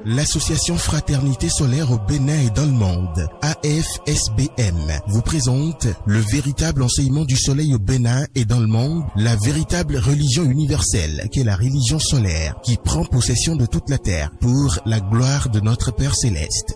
L'Association Fraternité Solaire au Bénin et dans le monde, AFSBM, vous présente le véritable enseignement du soleil au Bénin et dans le monde, la véritable religion universelle, qui est la religion solaire, qui prend possession de toute la terre pour la gloire de notre Père Céleste.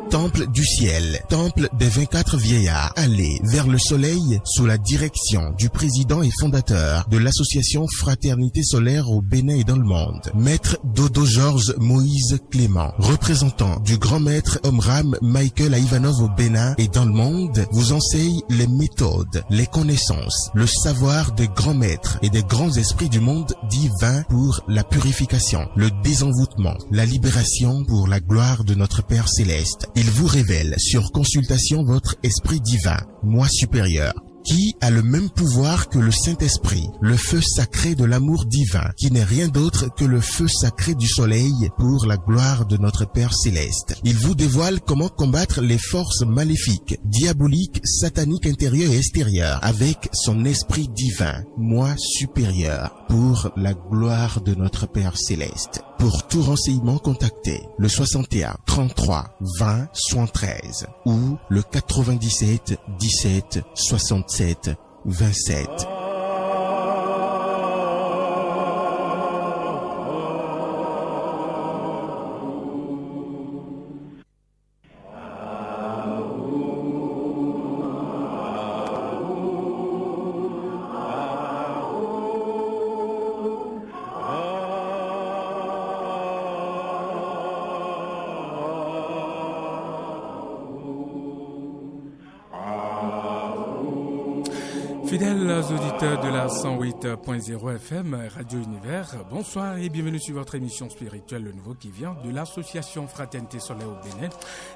Temple du ciel, temple des 24 vieillards, allez vers le soleil sous la direction du président et fondateur de l'association Fraternité Solaire au Bénin et dans le monde, Maître Dodo Georges Moïse Clément, représentant du grand maître Omram Michael à Ivanov au Bénin et dans le monde, vous enseigne les méthodes, les connaissances, le savoir des grands maîtres et des grands esprits du monde divin pour la purification, le désenvoûtement, la libération pour la gloire de notre Père Céleste. Il vous révèle sur consultation votre esprit divin, moi supérieur, qui a le même pouvoir que le Saint-Esprit, le feu sacré de l'amour divin, qui n'est rien d'autre que le feu sacré du soleil pour la gloire de notre Père Céleste. Il vous dévoile comment combattre les forces maléfiques, diaboliques, sataniques intérieures et extérieures, avec son esprit divin, moi supérieur, pour la gloire de notre Père Céleste. Pour tout renseignement, contactez le 61 33 20 73 ou le 97 17 67 27. Fidèles auditeurs de la 108.0 FM Radio Univers, bonsoir et bienvenue sur votre émission spirituelle Le Nouveau qui vient de l'association Fraternité Solaire au Bénin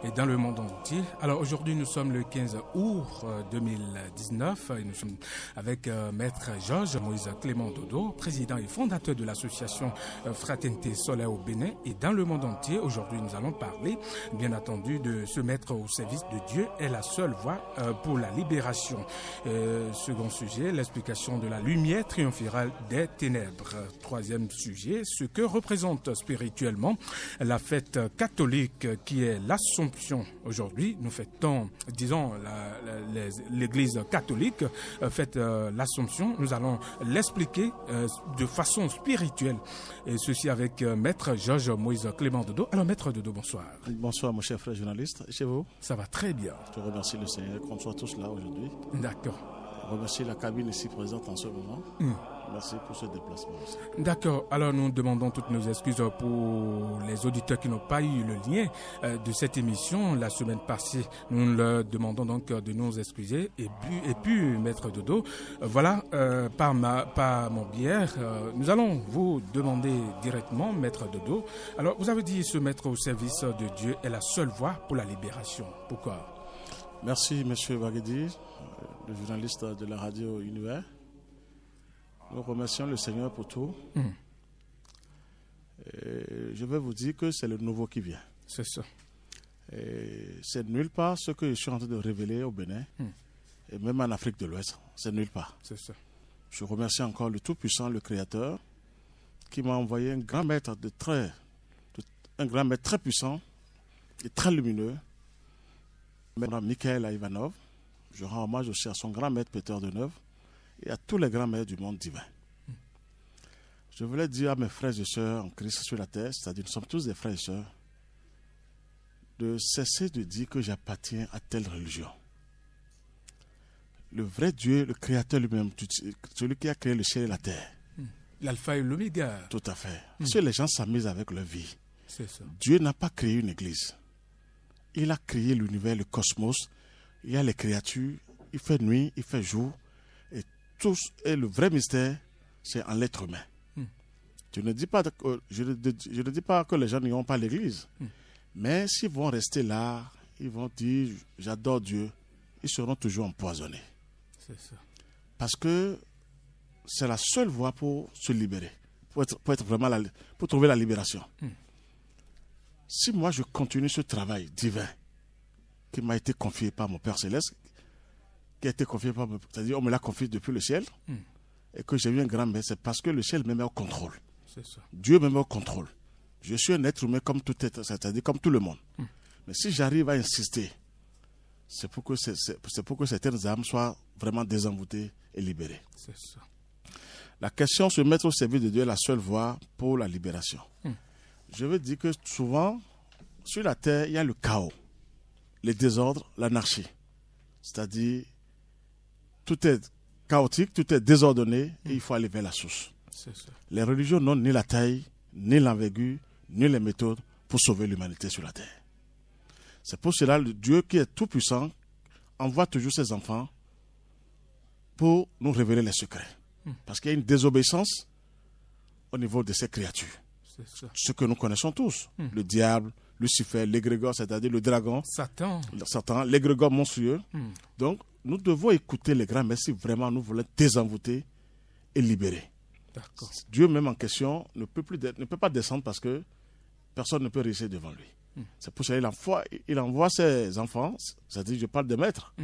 et dans le monde entier. Alors aujourd'hui nous sommes le 15 août 2019 et nous sommes avec Maître Georges Moïse Clément Dodo, président et fondateur de l'association Fraternité Solaire au Bénin et dans le monde entier. Aujourd'hui nous allons parler bien entendu de se mettre au service de Dieu est la seule voie pour la libération. Second sujet, l'explication de la lumière triomphale des ténèbres. Troisième sujet, ce que représente spirituellement la fête catholique qui est l'Assomption. Aujourd'hui, nous fêtons, disons, l'Église catholique fête l'Assomption. Nous allons l'expliquer de façon spirituelle. Et ceci avec Maître Georges Moïse Clément Dodo. Alors, Maître Dodo, bonsoir. Bonsoir, mon cher frère journaliste. Et chez vous? Ça va très bien. Je remercie le Seigneur qu'on soit tous là aujourd'hui. D'accord. Je remercie la cabine ici présente en ce moment. Merci pour ce déplacement aussi. D'accord. Alors nous demandons toutes nos excuses pour les auditeurs qui n'ont pas eu le lien de cette émission la semaine passée. Nous leur demandons donc de nous excuser. Et puis Maître Dodo, voilà, par mon biais, nous allons vous demander directement, Maître Dodo. Alors vous avez dit se mettre au service de Dieu est la seule voie pour la libération. Pourquoi? Merci, Monsieur Bagedi, le journaliste de la radio Univers. Nous remercions le Seigneur pour tout. Et je vais vous dire que c'est le nouveau qui vient. C'est ça. Et c'est nulle part ce que je suis en train de révéler au Bénin, et même en Afrique de l'Ouest. C'est nulle part. C'est ça. Je remercie encore le Tout-Puissant, le Créateur, qui m'a envoyé un grand maître très puissant et très lumineux, Michael à Ivanov. Je rends hommage aussi à son grand maître Peter de Neuve et à tous les grands maîtres du monde divin. Je voulais dire à mes frères et sœurs en Christ sur la terre, c'est-à-dire nous sommes tous des frères et sœurs, de cesser de dire que j'appartiens à telle religion. Le vrai Dieu, le Créateur lui-même, celui qui a créé le ciel et la terre. L'alpha et l'oméga. Tout à fait. Parce que les gens s'amusent avec leur vie. C'est ça. Dieu n'a pas créé une église. Il a créé l'univers, le cosmos. Il y a les créatures. Il fait nuit, il fait jour. Et le vrai mystère, c'est en l'être humain. Je ne dis pas que les gens n'iront pas à l'église. Mais s'ils vont rester là, ils vont dire « j'adore Dieu », ils seront toujours empoisonnés. C'est ça. Parce que c'est la seule voie pour se libérer, pour trouver la libération. Si moi je continue ce travail divin qui m'a été confié par mon Père Céleste, qui a été confié c'est-à-dire on me l'a confié depuis le ciel, et que j'ai eu un grand maître, c'est parce que le ciel me met au contrôle. C'est ça. Dieu me met au contrôle. Je suis un être humain comme tout être, c'est-à-dire comme tout le monde. Mais si j'arrive à insister, c'est pour que certaines âmes soient vraiment désenvoûtées et libérées. C'est ça. La question se mettre au service de Dieu est la seule voie pour la libération. Je veux dire que souvent, sur la terre, il y a le chaos, les désordres, l'anarchie. C'est-à-dire, tout est chaotique, tout est désordonné et il faut aller vers la source. C'est ça. Les religions n'ont ni la taille, ni l'envergure, ni les méthodes pour sauver l'humanité sur la terre. C'est pour cela que le Dieu qui est tout puissant envoie toujours ses enfants pour nous révéler les secrets. Parce qu'il y a une désobéissance au niveau de ces créatures. C'est ça. Ce que nous connaissons tous. Le diable, Lucifer, l'égrégore, c'est-à-dire le dragon, Satan, l'égrégore monstrueux. Donc, nous devons écouter les grands messieurs si vraiment nous voulons désenvoûter et libérer. d'accord. Dieu même en question ne peut pas descendre parce que personne ne peut réussir devant lui. C'est pour ça qu'il envoie ses enfants, c'est-à-dire je parle de maîtres,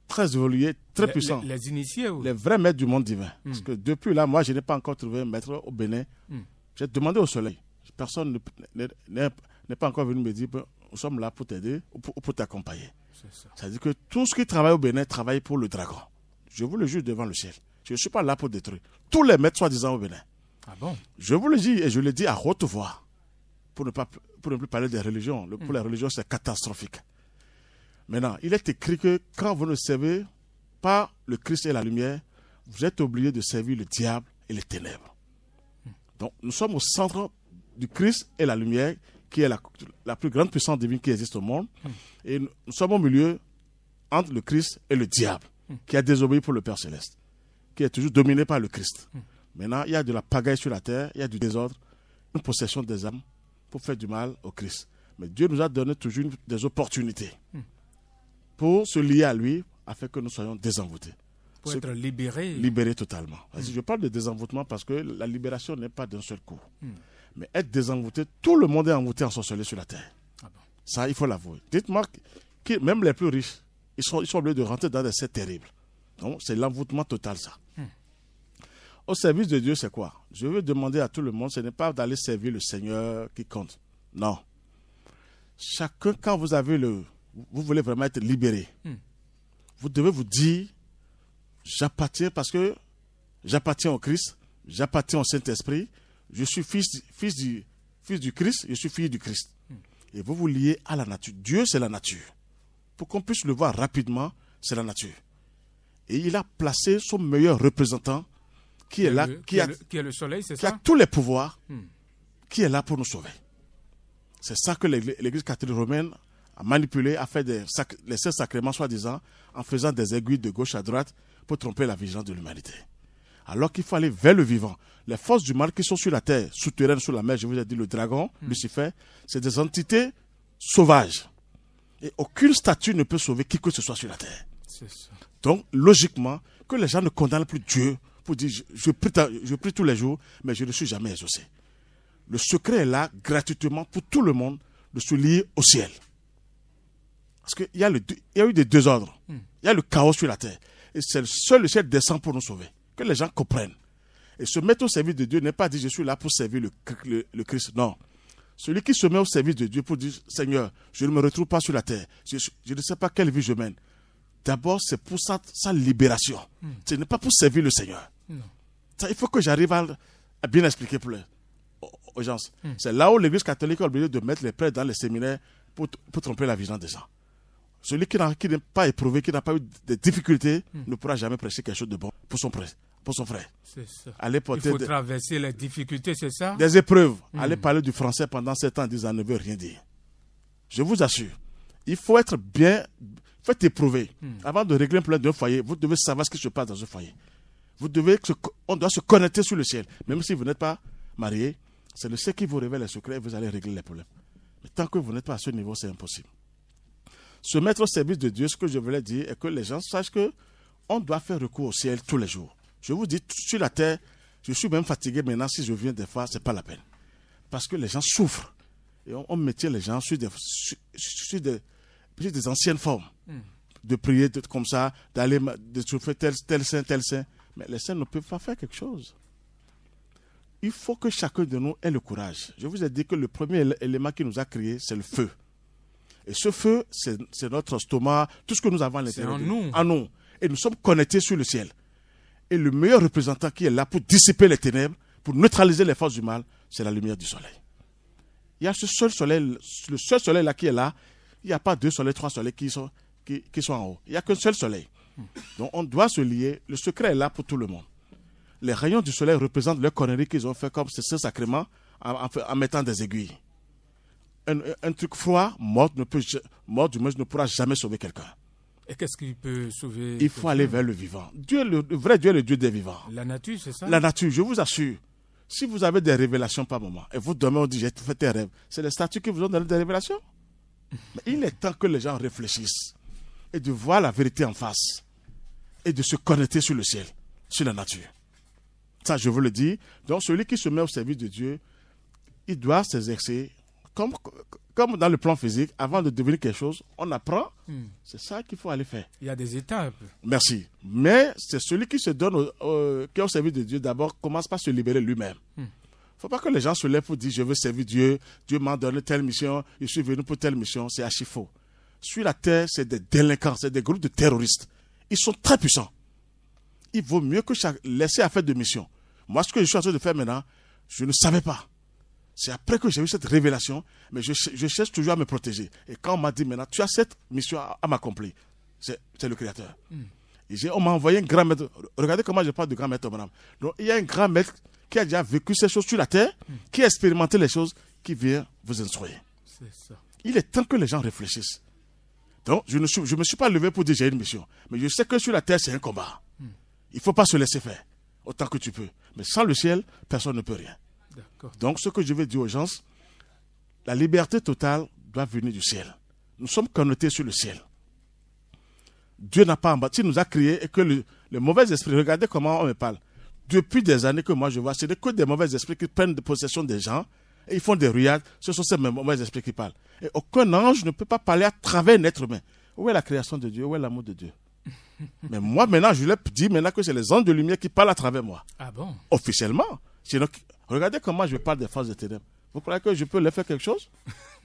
très évolués, très puissants. Les initiés ou... Les vrais maîtres du monde divin. Parce que depuis là, moi, je n'ai pas encore trouvé un maître au Bénin. J'ai demandé au soleil. Personne n'est pas encore venu me dire nous sommes là pour t'aider ou pour t'accompagner. C'est-à-dire que tout ce qui travaille au Bénin travaille pour le dragon. Je vous le jure devant le ciel. Je ne suis pas là pour détruire. Tous les maîtres soi-disant au Bénin. Ah bon? Je vous le dis et je le dis à haute voix. Pour ne plus parler des religions. Pour les religions, c'est catastrophique. Maintenant, il est écrit que quand vous ne servez pas le Christ et la lumière, vous êtes obligé de servir le diable et les ténèbres. Donc, nous sommes au centre du Christ et la lumière, qui est la plus grande puissance divine qui existe au monde. Et nous sommes au milieu entre le Christ et le diable, qui a désobéi pour le Père Céleste, qui est toujours dominé par le Christ. Maintenant, il y a de la pagaille sur la terre, il y a du désordre, une possession des âmes pour faire du mal au Christ. Mais Dieu nous a donné toujours des opportunités pour se lier à lui, afin que nous soyons désenvoûtés. Pour être libérés. Libérés totalement. Je parle de désenvoûtement parce que la libération n'est pas d'un seul coup. Mais être désenvoûté, tout le monde est envoûté, ensorcelé sur la terre. Ah bon. Ça, il faut l'avouer. Dites-moi que même les plus riches, ils sont obligés de rentrer dans des sectes terribles. Donc, c'est l'envoûtement total, ça. Au service de Dieu, c'est quoi? Je veux demander à tout le monde, ce n'est pas d'aller servir le Seigneur qui compte. Non. Chacun, quand vous voulez vraiment être libéré, vous devez vous dire, j'appartiens parce que j'appartiens au Christ, j'appartiens au Saint-Esprit, je suis fils du Christ, je suis fille du Christ. Et vous vous liez à la nature. Dieu, c'est la nature. Pour qu'on puisse le voir rapidement, c'est la nature. Et il a placé son meilleur représentant, qui est là, qui est le soleil, c'est ça? Qui a tous les pouvoirs, qui est là pour nous sauver. C'est ça que l'Église catholique romaine a manipulé, a fait les 16 sacrements soi-disant, en faisant des aiguilles de gauche à droite pour tromper la vigilance de l'humanité. Alors qu'il faut aller vers le vivant. Les forces du mal qui sont sur la terre, souterraines, sous la mer, je vous ai dit, le dragon, Lucifer, c'est des entités sauvages. Et aucune statue ne peut sauver qui que ce soit sur la terre. C'est ça. Donc, logiquement, que les gens ne condamnent plus Dieu pour dire je prie tous les jours, mais je ne suis jamais exaucé. Le secret est là, gratuitement, pour tout le monde, de se lier au ciel. Parce qu'il y a eu des désordres. Il y a le chaos sur la terre. Et c'est seul le ciel descend pour nous sauver. Que les gens comprennent. Et se mettre au service de Dieu n'est pas dire je suis là pour servir le Christ. Non. Celui qui se met au service de Dieu pour dire Seigneur, je ne me retrouve pas sur la terre. Je ne sais pas quelle vie je mène. D'abord, c'est pour sa libération. Ce n'est pas pour servir le Seigneur. Ça, il faut que j'arrive à bien expliquer aux gens. C'est là où l'Église catholique a obligé de mettre les prêtres dans les séminaires pour tromper la vigilance des gens. Celui qui n'est pas éprouvé, qui n'a pas eu de difficultés, ne pourra jamais prêcher quelque chose de bon pour son frère. C'est ça. Il faut traverser les difficultés, c'est ça? Des épreuves. Aller parler du français pendant 7 ans en disant ne veut rien dire. Je vous assure, il faut être éprouvé. Avant de régler un problème d'un foyer, vous devez savoir ce qui se passe dans un foyer. On doit se connecter sur le ciel. Même si vous n'êtes pas marié, c'est le ciel qui vous révèle les secrets et vous allez régler les problèmes. Mais tant que vous n'êtes pas à ce niveau, c'est impossible. Se mettre au service de Dieu, ce que je voulais dire, est que les gens sachent qu'on doit faire recours au ciel tous les jours. Je vous dis, sur la terre, je suis même fatigué maintenant. Si je viens des fois, ce n'est pas la peine. Parce que les gens souffrent. Et on mettait les gens sur des anciennes formes. De prier comme ça, de souffrir tel saint. Mais les saints ne peuvent pas faire quelque chose. il faut que chacun de nous ait le courage. Je vous ai dit que le premier élément qui nous a créés, c'est le feu. Et ce feu, c'est notre stomac, tout ce que nous avons à l'intérieur. C'est en nous. En nous. Et nous sommes connectés sur le ciel. Et le meilleur représentant qui est là pour dissiper les ténèbres, pour neutraliser les forces du mal, c'est la lumière du soleil. Il y a ce seul soleil, le seul soleil là qui est là. Il n'y a pas 2 soleils, 3 soleils qui sont en haut. Il n'y a qu'un seul soleil. Donc on doit se lier. Le secret est là pour tout le monde. Les rayons du soleil représentent leurs conneries qu'ils ont fait comme ce sacrement en mettant des aiguilles. Un truc froid, mort du moins ne pourra jamais sauver quelqu'un. Et qu'est-ce qui peut sauver? Il faut aller vers le vivant. Dieu, le vrai Dieu est le Dieu des vivants. La nature, c'est ça? La nature, je vous assure. Si vous avez des révélations par moment, et vous demain on dit j'ai fait tes rêves, c'est les statues qui vous ont donné des révélations. Mais il est temps que les gens réfléchissent et de voir la vérité en face et de se connecter sur le ciel, sur la nature. Ça, je vous le dis. Donc, celui qui se met au service de Dieu, il doit s'exercer comme dans le plan physique. Avant de devenir quelque chose, on apprend. C'est ça qu'il faut aller faire. Il y a des étapes. Merci. Mais c'est celui qui se donne, qui est au service de Dieu, d'abord, commence par se libérer lui-même. Il ne faut pas que les gens se lèvent pour dire je veux servir Dieu, Dieu m'a donné telle mission, je suis venu pour telle mission. C'est archi faux. Sur la terre, c'est des délinquants, c'est des groupes de terroristes. Ils sont très puissants. Il vaut mieux que laisser à faire de mission. Moi, ce que je suis en train de faire maintenant, je ne savais pas. C'est après que j'ai eu cette révélation, mais je cherche toujours à me protéger. Et quand on m'a dit maintenant, tu as cette mission à m'accomplir, c'est le Créateur. On m'a envoyé un grand maître. Regardez comment je parle de grand maître Abraham. Donc, il y a un grand maître qui a déjà vécu ces choses sur la terre, qui a expérimenté les choses, qui vient vous instruire. C'est ça. Il est temps que les gens réfléchissent. Donc, je ne me suis pas levé pour dire j'ai une mission. Mais je sais que sur la terre, c'est un combat. Il ne faut pas se laisser faire autant que tu peux. Mais sans le ciel, personne ne peut rien. Donc, ce que je veux dire aux gens, la liberté totale doit venir du ciel. Nous sommes connectés sur le ciel. Dieu n'a pas embattu, il nous a créés et que le mauvais esprit, regardez comment on me parle. Depuis des années que moi je vois, c'est que des mauvais esprits qui prennent possession des gens et ils font des ruades. Ce sont ces mauvais esprits qui parlent. Et aucun ange ne peut pas parler à travers un être humain. Où est la création de Dieu? Où est l'amour de Dieu? Mais moi, maintenant, je leur dis maintenant que c'est les anges de lumière qui parlent à travers moi. Ah bon? Officiellement. Sinon, regardez comment je parle des forces de ténèbres. Vous croyez que je peux leur faire quelque chose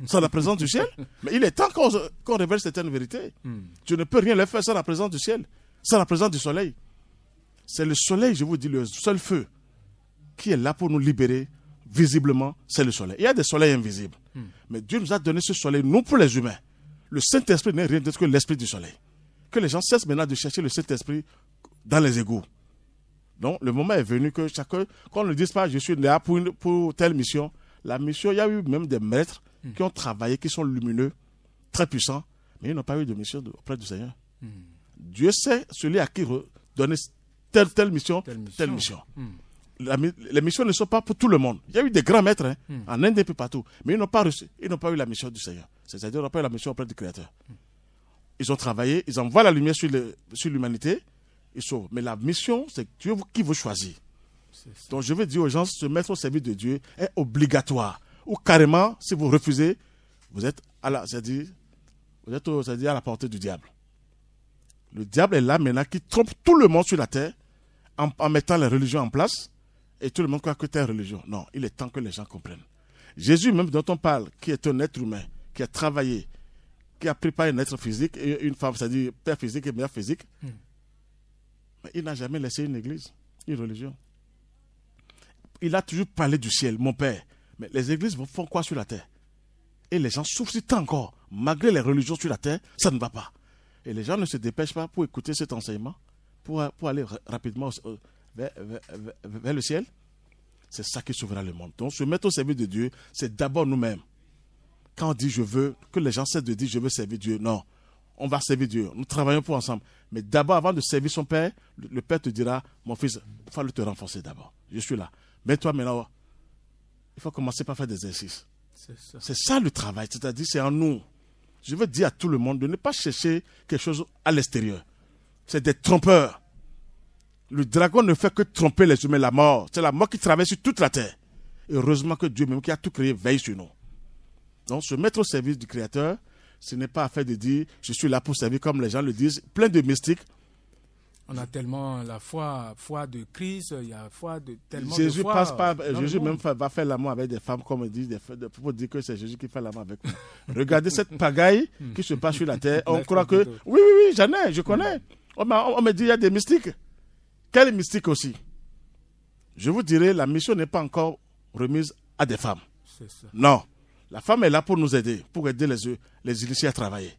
sans la présence du ciel? Mais il est temps qu'on révèle certaines vérités. Je ne peux rien leur faire sans la présence du ciel, sans la présence du soleil. C'est le soleil, je vous dis, le seul feu qui est là pour nous libérer visiblement, c'est le soleil. Il y a des soleils invisibles. Mais Dieu nous a donné ce soleil, non pour les humains. Le Saint-Esprit n'est rien d'autre que l'esprit du soleil. Que les gens cessent maintenant de chercher le Saint-Esprit dans les égouts. Donc, le moment est venu que chacun, qu'on ne dise pas, je suis là pour telle mission. La mission, il y a eu même des maîtres qui ont travaillé, qui sont lumineux, très puissants, mais ils n'ont pas eu de mission auprès du Seigneur. Dieu sait celui à qui donner telle mission. Les missions ne sont pas pour tout le monde. Il y a eu des grands maîtres en Inde et partout, mais ils n'ont pas eu la mission du Seigneur. C'est-à-dire, ils n'ont pas eu la mission auprès du Créateur. Ils ont travaillé, ils envoient la lumière sur l'humanité, ils sauvent. Mais la mission, c'est Dieu qui vous choisit. Donc je veux dire aux gens, se mettre au service de Dieu est obligatoire. Ou carrément, si vous refusez, vous êtes à la portée du diable. Le diable est là maintenant qui trompe tout le monde sur la terre en mettant les religions en place. Et tout le monde croit que c'est une religion. Non, il est temps que les gens comprennent. Jésus même dont on parle, qui est un être humain, qui a travaillé, qui a préparé un être physique et une femme, c'est-à-dire père physique et mère physique. Mais il n'a jamais laissé une église, une religion. Il a toujours parlé du ciel, mon père. Mais les églises font quoi sur la terre? Et les gens souffrent tant encore. Malgré les religions sur la terre, ça ne va pas. Et les gens ne se dépêchent pas pour écouter cet enseignement, pour aller rapidement vers le ciel. C'est ça qui sauvera le monde. Donc, se mettre au service de Dieu, c'est d'abord nous-mêmes. Quand on dit je veux, que les gens cessent de dire je veux servir Dieu, non. On va servir Dieu. Nous travaillons pour ensemble. Mais d'abord, avant de servir son Père, le Père te dira, mon fils, il faut te renforcer d'abord. Je suis là. Mais toi, maintenant, il faut commencer par faire des exercices. C'est ça le travail. C'est-à-dire, c'est en nous. Je veux dire à tout le monde de ne pas chercher quelque chose à l'extérieur. C'est des trompeurs. Le dragon ne fait que tromper les humains, la mort. C'est la mort qui traverse sur toute la terre. Et heureusement que Dieu même qui a tout créé veille sur nous. Donc, se mettre au service du Créateur, ce n'est pas affaire de dire je suis là pour servir comme les gens le disent. Plein de mystiques On a tellement la foi de Christ, il y a foi de tellement Jésus de foi. passe pas, Jésus même va faire l'amour avec des femmes, comme on dit, pour dire que c'est Jésus qui fait l'amour avec nous. Regardez cette pagaille qui se passe sur la terre. On croit que... Oui, j'en ai, je connais. On me dit, il y a des mystiques. Quel mystique aussi? Je vous dirai, la mission n'est pas encore remise à des femmes. C'est ça. Non. La femme est là pour nous aider, pour aider les initiés à travailler.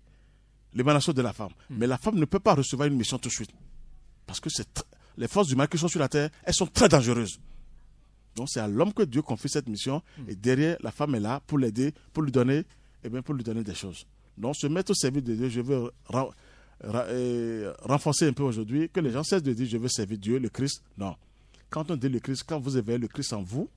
L'émanation de la femme. Mais la femme ne peut pas recevoir une mission tout de suite. Parce que les forces du mal qui sont sur la terre, elles sont très dangereuses. Donc c'est à l'homme que Dieu confie cette mission. Et derrière, la femme est là pour l'aider, pour lui donner des choses. Donc se mettre au service de Dieu, je veux renforcer un peu aujourd'hui, que les gens cessent de dire je veux servir Dieu, le Christ. Non. Quand on dit le Christ, quand vous avez le Christ en vous,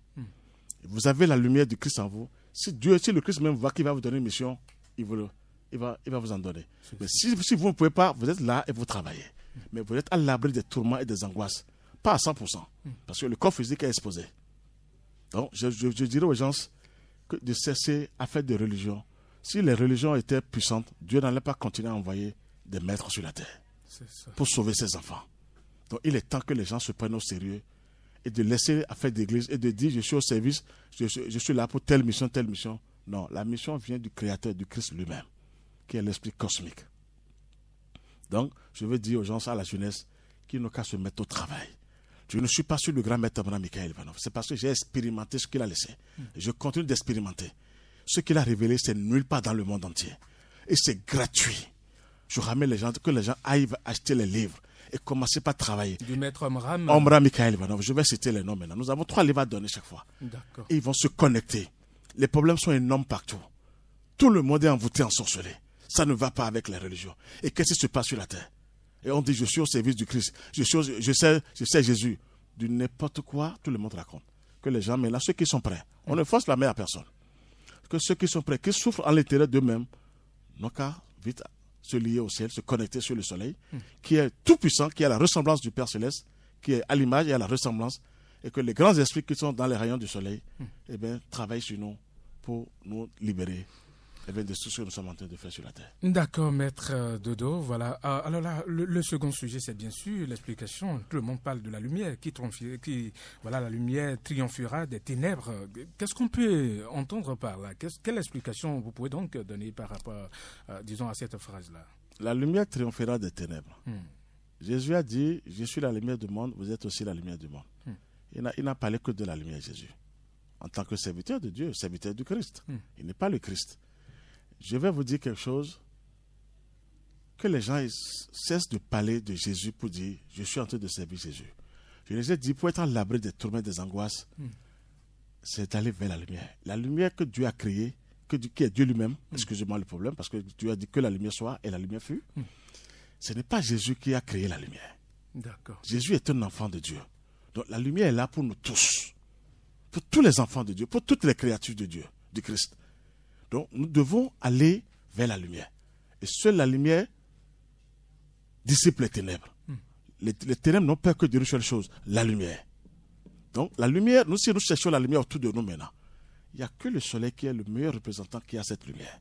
vous avez la lumière du Christ en vous. Si le Christ même voit qu'il va vous donner une mission, il va vous en donner. Mais si vous ne pouvez pas, vous êtes là et vous travaillez. Mais vous êtes à l'abri des tourments et des angoisses. Pas à 100%. Parce que le corps physique est exposé. Donc, je dirais aux gens de cesser à faire des religions. Si les religions étaient puissantes, Dieu n'allait pas continuer à envoyer des maîtres sur la terre pour sauver ses enfants. Donc, il est temps que les gens se prennent au sérieux et de laisser à faire d'église et de dire je suis au service, je suis là pour telle mission, telle mission. Non, la mission vient du Créateur, du Christ lui-même, qui est l'esprit cosmique. Donc, je veux dire aux gens, à la jeunesse, qu'ils n'ont qu'à se mettre au travail. Je ne suis pas sur le grand maître Abraham Michael Ivanov. C'est parce que j'ai expérimenté ce qu'il a laissé. Et je continue d'expérimenter. Ce qu'il a révélé, c'est nulle part dans le monde entier. Et c'est gratuit. Je ramène les gens, que les gens aillent acheter les livres et commencer par travailler. Du maître Omram. Omram Michael Ivanov. Je vais citer les noms maintenant. Nous avons 3 livres à donner chaque fois. D'accord. Et ils vont se connecter. Les problèmes sont énormes partout. Tout le monde est envoûté, ensorcelé. Ça ne va pas avec les religions. Et qu'est-ce qui se passe sur la terre? Et on dit, je suis au service du Christ. Je sais Jésus. Du n'importe quoi, tout le monde raconte. Que les gens, mais là, ceux qui sont prêts, on ne force la main à personne. Que ceux qui sont prêts, qui souffrent en l'intérieur d'eux-mêmes, n'ont qu'à vite se lier au ciel, se connecter sur le soleil, qui est tout puissant, qui a la ressemblance du Père Céleste, qui est à l'image et à la ressemblance, et que les grands esprits qui sont dans les rayons du soleil, travaillent sur nous pour nous libérer de tout ce que nous sommes en train de faire sur la terre. D'accord, maître Dodo. Voilà. Alors là, le second sujet, c'est bien sûr l'explication. Tout le monde parle de la lumière. Voilà, la lumière triomphera des ténèbres. Qu'est-ce qu'on peut entendre par là? Quelle explication vous pouvez donc donner par rapport, disons, à cette phrase-là? La lumière triomphera des ténèbres. Jésus a dit, je suis la lumière du monde, vous êtes aussi la lumière du monde. Il n'a parlé que de la lumière, Jésus. En tant que serviteur de Dieu, serviteur du Christ. Il n'est pas le Christ. Je vais vous dire quelque chose, que les gens cessent de parler de Jésus pour dire « je suis en train de servir Jésus ». Je les ai dit, pour être à l'abri des tourments, des angoisses, c'est d'aller vers la lumière. La lumière que Dieu a créée, qui est Dieu lui-même, excusez-moi le problème, parce que Dieu a dit que la lumière soit et la lumière fut. Ce n'est pas Jésus qui a créé la lumière. D'accord. Jésus est un enfant de Dieu. Donc la lumière est là pour nous tous, pour tous les enfants de Dieu, pour toutes les créatures de Dieu, du Christ. Donc, nous devons aller vers la lumière. Et seule la lumière dissipe les ténèbres. Les ténèbres n'ont peur que d'une seule chose, la lumière. Donc, la lumière, si nous cherchons la lumière autour de nous maintenant, il n'y a que le soleil qui est le meilleur représentant qui a cette lumière.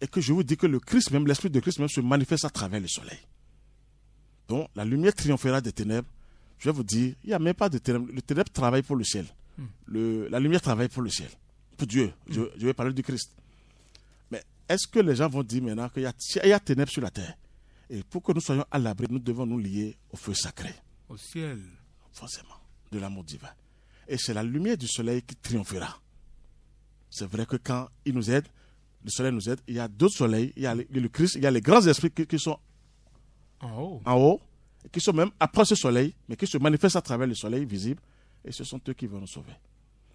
Et que je vous dis que le Christ même, l'Esprit de Christ même se manifeste à travers le soleil. Donc, la lumière triomphera des ténèbres. Je vais vous dire, il n'y a même pas de ténèbres. Le ténèbre travaille pour le ciel. La lumière travaille pour le ciel. Pour Dieu, je vais parler du Christ. Mais est-ce que les gens vont dire maintenant qu'il y a ténèbres sur la terre? Et pour que nous soyons à l'abri, nous devons nous lier au feu sacré. Au ciel. Forcément, de l'amour divin. Et c'est la lumière du soleil qui triomphera. C'est vrai que quand il nous aide, le soleil nous aide, il y a d'autres soleils, il y a le Christ, il y a les grands esprits qui sont en haut, et qui sont même après ce soleil, mais qui se manifestent à travers le soleil visible, et ce sont eux qui vont nous sauver.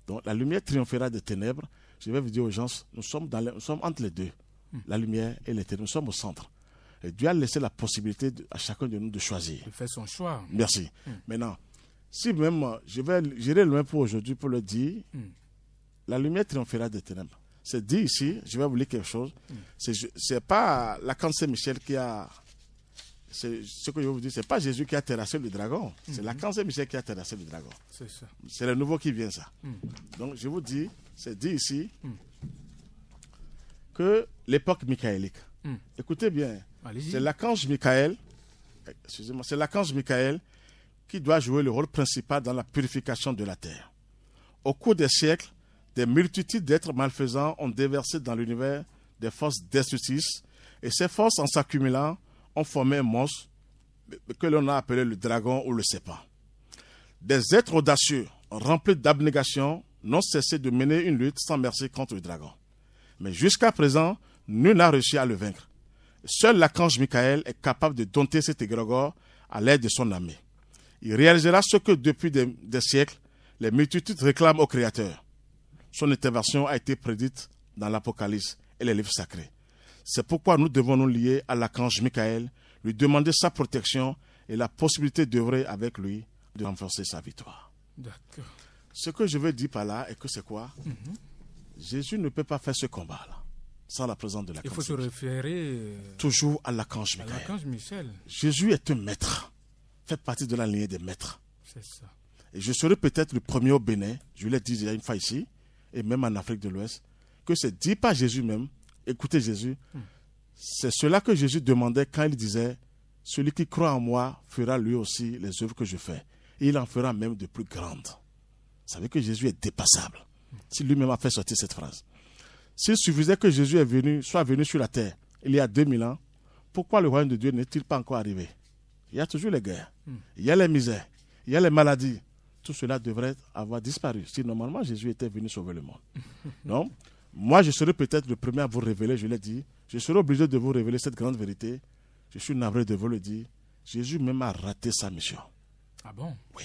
Donc la lumière triomphera des ténèbres. Je vais vous dire aux gens, nous sommes entre les deux. La lumière et les ténèbres. Nous sommes au centre. Et Dieu a laissé la possibilité à chacun de nous de choisir. Il fait son choix. Merci. Maintenant, si même j'irai loin pour aujourd'hui pour le dire, la lumière triomphera des ténèbres. C'est dit ici, je vais vous lire quelque chose. C'est pas l'archange Saint-Michel qui a... C'est ce que je vous dis, c'est pas Jésus qui a terrassé le dragon, c'est l'archange Saint-Michel qui a terrassé le dragon. C'est ça. C'est le nouveau qui vient, ça. Donc je vous dis, c'est dit ici que l'époque michaélique. Écoutez bien, c'est l'archange Michael excusez-moi, c'est l'archange Michael qui doit jouer le rôle principal dans la purification de la terre. Au cours des siècles, des multitudes d'êtres malfaisants ont déversé dans l'univers des forces destructrices, et ces forces, en s'accumulant, ont formé un monstre que l'on a appelé le dragon ou le serpent. Des êtres audacieux, remplis d'abnégation, n'ont cessé de mener une lutte sans merci contre le dragon. Mais jusqu'à présent, nul n'a réussi à le vaincre. Seul l'archange Michael est capable de dompter cet égrégore à l'aide de son armée. Il réalisera ce que depuis des siècles, les multitudes réclament au Créateur. Son intervention a été prédite dans l'Apocalypse et les livres sacrés. C'est pourquoi nous devons nous lier à l'archange Michael, lui demander sa protection et la possibilité d'œuvrer avec lui, de renforcer sa victoire. D'accord. Ce que je veux dire par là est que c'est quoi? Jésus ne peut pas faire ce combat-là sans la présence de l'archange. Il faut se référer toujours à l'archange à Michael. l'archange Michel. Jésus est un maître, fait partie de la lignée des maîtres. C'est ça. Et je serai peut-être le premier au Bénin, je l'ai dit déjà une fois ici, et même en Afrique de l'Ouest, que c'est dit par Jésus même, écoutez Jésus, c'est cela que Jésus demandait quand il disait, celui qui croit en moi fera lui aussi les œuvres que je fais, et il en fera même de plus grandes. Vous savez que Jésus est dépassable. Si lui-même a fait sortir cette phrase. S'il suffisait que Jésus soit venu sur la terre il y a 2000 ans, pourquoi le royaume de Dieu n'est-il pas encore arrivé? Il y a toujours les guerres, il y a les misères, il y a les maladies. Tout cela devrait avoir disparu si normalement Jésus était venu sauver le monde. Donc, moi je serai peut-être le premier à vous révéler, je l'ai dit, je serai obligé de vous révéler cette grande vérité. Je suis navré de vous le dire. Jésus même a raté sa mission. Ah bon? Oui.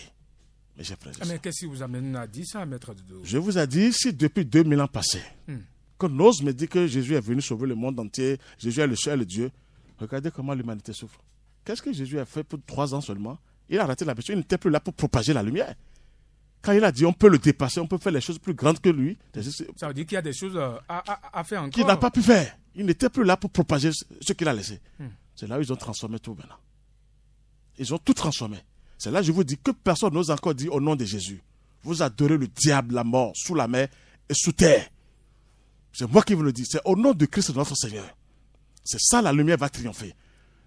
Mais j'ai frère. Mais qu'est-ce qui vous amène à dire ça, maître de dos? Je vous ai dit, si depuis 2000 ans passés, qu'on ose me dire que Jésus est venu sauver le monde entier, Jésus est le seul Dieu, regardez comment l'humanité souffre. Qu'est-ce que Jésus a fait pour 3 ans seulement? Il a raté la mission, il n'était plus là pour propager la lumière. Quand il a dit on peut le dépasser, on peut faire les choses plus grandes que lui. Ça veut dire qu'il y a des choses à faire encore. Qu'il n'a pas pu faire. Il n'était plus là pour propager ce qu'il a laissé. C'est là où ils ont transformé tout maintenant. Ils ont tout transformé. C'est là que je vous dis que personne n'ose encore dire au nom de Jésus. Vous adorez le diable, la mort, sous la mer et sous terre. C'est moi qui vous le dis. C'est au nom de Christ notre Seigneur. C'est ça, la lumière va triompher.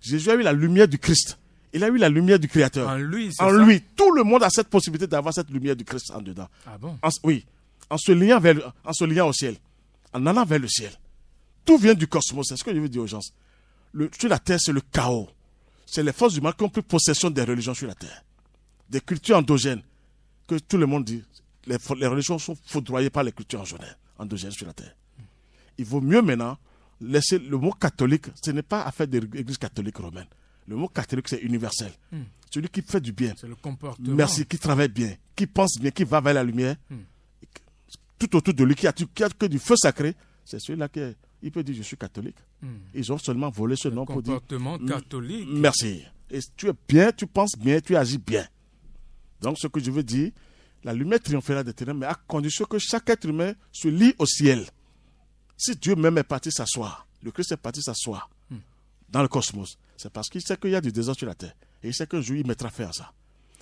Jésus a eu la lumière du Christ. Il a eu la lumière du Créateur. En lui, c'est en ça? lui. Tout le monde a cette possibilité d'avoir cette lumière du Christ en dedans. Ah bon? Oui. En se liant au ciel. En allant vers le ciel. Tout vient du cosmos. C'est ce que je veux dire aux gens. Sur la terre, c'est le chaos. C'est les forces du mal qui ont pris possession des religions sur la terre. Des cultures endogènes. Que tout le monde dit. Les religions sont foudroyées par les cultures endogènes sur la terre. Il vaut mieux maintenant laisser le mot catholique. Ce n'est pas affaire de l'église catholique romaine. Le mot catholique, c'est universel. Celui qui fait du bien. C'est le comportement. Merci, qui travaille bien, qui pense bien, qui va vers la lumière. Tout autour de lui, qui a que du feu sacré, c'est celui-là qui il peut dire je suis catholique. Ils ont seulement volé ce nom pour dire comportement catholique. Merci. Et tu es bien, tu penses bien, tu agis bien. Donc ce que je veux dire, la lumière triomphera des ténèbres, mais à condition que chaque être humain se lie au ciel. Si Dieu même est parti s'asseoir, le Christ est parti s'asseoir dans le cosmos, c'est parce qu'il sait qu'il y a du désordre sur la terre. Et il sait qu'un jour, il mettra fin à ça.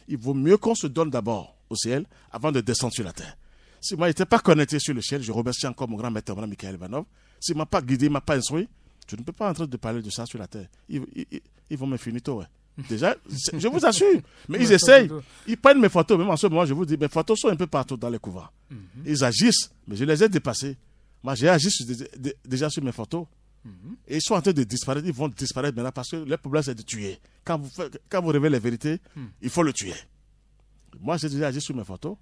Il vaut mieux qu'on se donne d'abord au ciel avant de descendre sur la terre. Si moi, je n'étais pas connecté sur le ciel, je remercie encore mon grand maître, Michael Ivanov. S'il ne m'a pas guidé, il ne m'a pas instruit, je ne peux pas en train de parler de ça sur la terre. Ils vont me finir tôt, ouais. Déjà, je vous assure. Mais ils essayent. Ils prennent mes photos. Même en ce moment, je vous dis, mes photos sont un peu partout dans les couvents. Ils agissent, mais je les ai dépassés. Moi, j'ai agi déjà sur mes photos. Et ils sont en train de disparaître. Ils vont disparaître maintenant parce que le problème, c'est de tuer. Quand vous révélez la vérité, il faut le tuer. Moi, j'ai déjà agi sur mes photos.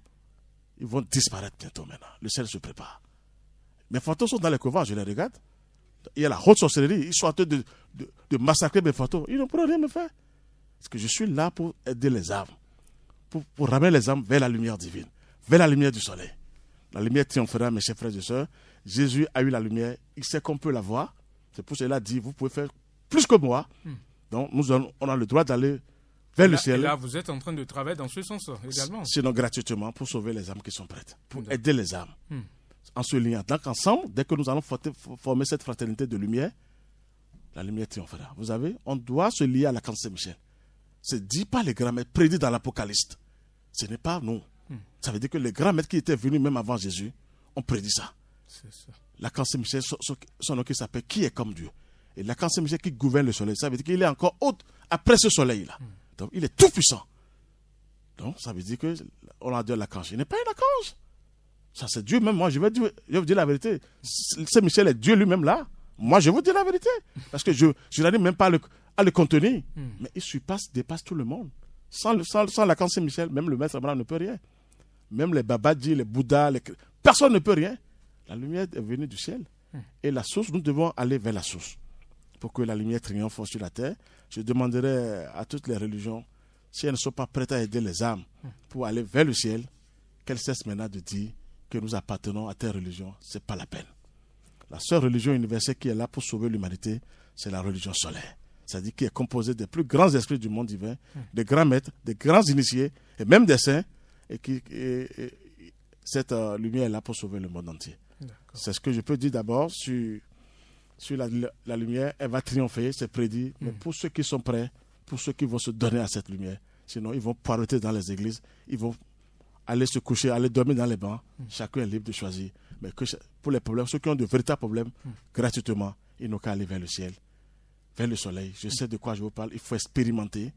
Ils vont disparaître bientôt maintenant. Le ciel se prépare. Mes photos sont dans les couvents, je les regarde. Il y a la haute sorcellerie. Ils sont en train de massacrer mes photos. Ils ne pourront rien me faire. Parce que je suis là pour aider les âmes. Pour ramener les âmes vers la lumière divine. Vers la lumière du soleil. La lumière triomphera, mes chers frères et sœurs. Jésus a eu la lumière. Il sait qu'on peut la voir. C'est pour cela qu'il dit, vous pouvez faire plus que moi. Donc, on a le droit d'aller vers le ciel. Et là, vous êtes en train de travailler dans ce sens également. Sinon, gratuitement, pour sauver les âmes qui sont prêtes. Pour aider les âmes. En se liant. Donc, ensemble, dès que nous allons former cette fraternité de lumière, la lumière triomphera. Vous savez, on doit se lier à la Saint Michel. C'est dit par les grands maîtres, prédit dans l'Apocalypse. Ce n'est pas nous. Ça veut dire que les grands maîtres qui étaient venus même avant Jésus ont prédit ça. C'est ça. La Saint Michel, son nom qui s'appelle Qui est comme Dieu. Et l'archange Saint-Michel qui gouverne le soleil, ça veut dire qu'il est encore haut après ce soleil-là. Donc il est tout puissant. Donc ça veut dire qu'on a dit l'archange. Il n'est pas un archange. Ça c'est Dieu même. Moi je vais vous dire la vérité. Saint-Michel est Dieu lui-même là. Moi je vous dis la vérité. Parce que je n'arrive même pas à le contenir. Mais il dépasse tout le monde. Sans l'archange Saint-Michel, même le maître Abraham ne peut rien. Même les Babadji, les Bouddhas, personne ne peut rien. La lumière est venue du ciel. Et la source, nous devons aller vers la source. Pour que la lumière triomphe sur la terre, je demanderai à toutes les religions, si elles ne sont pas prêtes à aider les âmes pour aller vers le ciel, qu'elles cessent maintenant de dire que nous appartenons à telle religion. Ce n'est pas la peine. La seule religion universelle qui est là pour sauver l'humanité, c'est la religion solaire. C'est-à-dire qui est composée des plus grands esprits du monde divin, des grands maîtres, des grands initiés, et même des saints, et cette lumière est là pour sauver le monde entier. C'est ce que je peux dire d'abord sur la lumière. Elle va triompher, c'est prédit. Mais pour ceux qui sont prêts, pour ceux qui vont se donner à cette lumière, sinon ils vont poireauter dans les églises, ils vont aller se coucher, aller dormir dans les bancs. Chacun est libre de choisir. Mais pour les problèmes, ceux qui ont de véritables problèmes, gratuitement, ils n'ont qu'à aller vers le ciel, vers le soleil. Je sais de quoi je vous parle. Il faut expérimenter.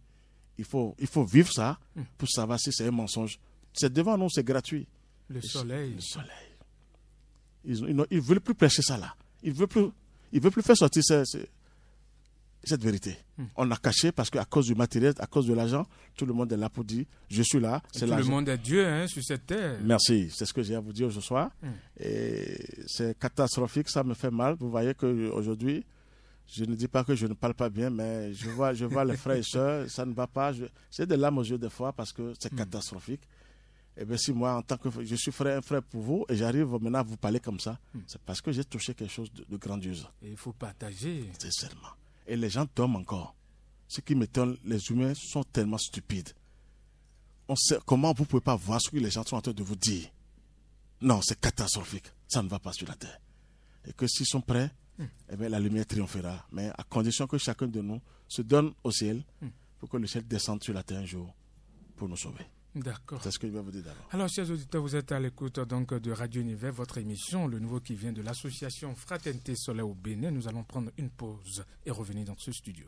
Il faut vivre ça pour savoir si c'est un mensonge. C'est devant nous, c'est gratuit. Le soleil. Ils ne veulent plus prêcher ça là. Ils ne veulent plus faire sortir cette vérité. On a caché parce qu'à cause du matériel, à cause de l'argent, tout le monde est là pour dire je suis là. Tout le monde est Dieu sur cette terre. Merci, c'est ce que j'ai à vous dire ce soir. Et c'est catastrophique, ça me fait mal. Vous voyez qu'aujourd'hui, je ne dis pas que je ne parle pas bien, mais je vois les frères et sœurs, ça ne va pas. J'ai des larmes aux yeux des fois parce que c'est catastrophique. Et bien si moi, en tant que je suis un frère pour vous, et j'arrive maintenant à vous parler comme ça, c'est parce que j'ai touché quelque chose de grandiose. Et il faut partager. C'est seulement. Et les gens dorment encore. Ce qui m'étonne, les humains sont tellement stupides. On sait comment vous ne pouvez pas voir ce que les gens sont en train de vous dire. Non, c'est catastrophique. Ça ne va pas sur la terre. Et que s'ils sont prêts, eh bien, la lumière triomphera. Mais à condition que chacun de nous se donne au ciel pour que le ciel descende sur la terre un jour pour nous sauver. D'accord. C'est ce que je vais vous dire d'abord. Alors, chers auditeurs, vous êtes à l'écoute donc de Radio Univers, votre émission, le nouveau qui vient de l'association Fraternité Solaire au Bénin. Nous allons prendre une pause et revenir dans ce studio.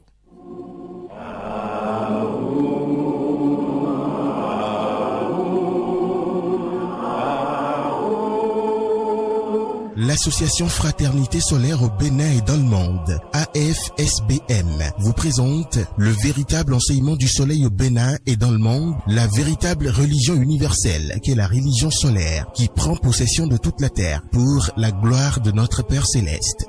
L'association Fraternité Solaire au Bénin et dans le monde, AFSBM, vous présente le véritable enseignement du soleil au Bénin et dans le monde, la véritable religion universelle qui est la religion solaire qui prend possession de toute la terre pour la gloire de notre Père Céleste.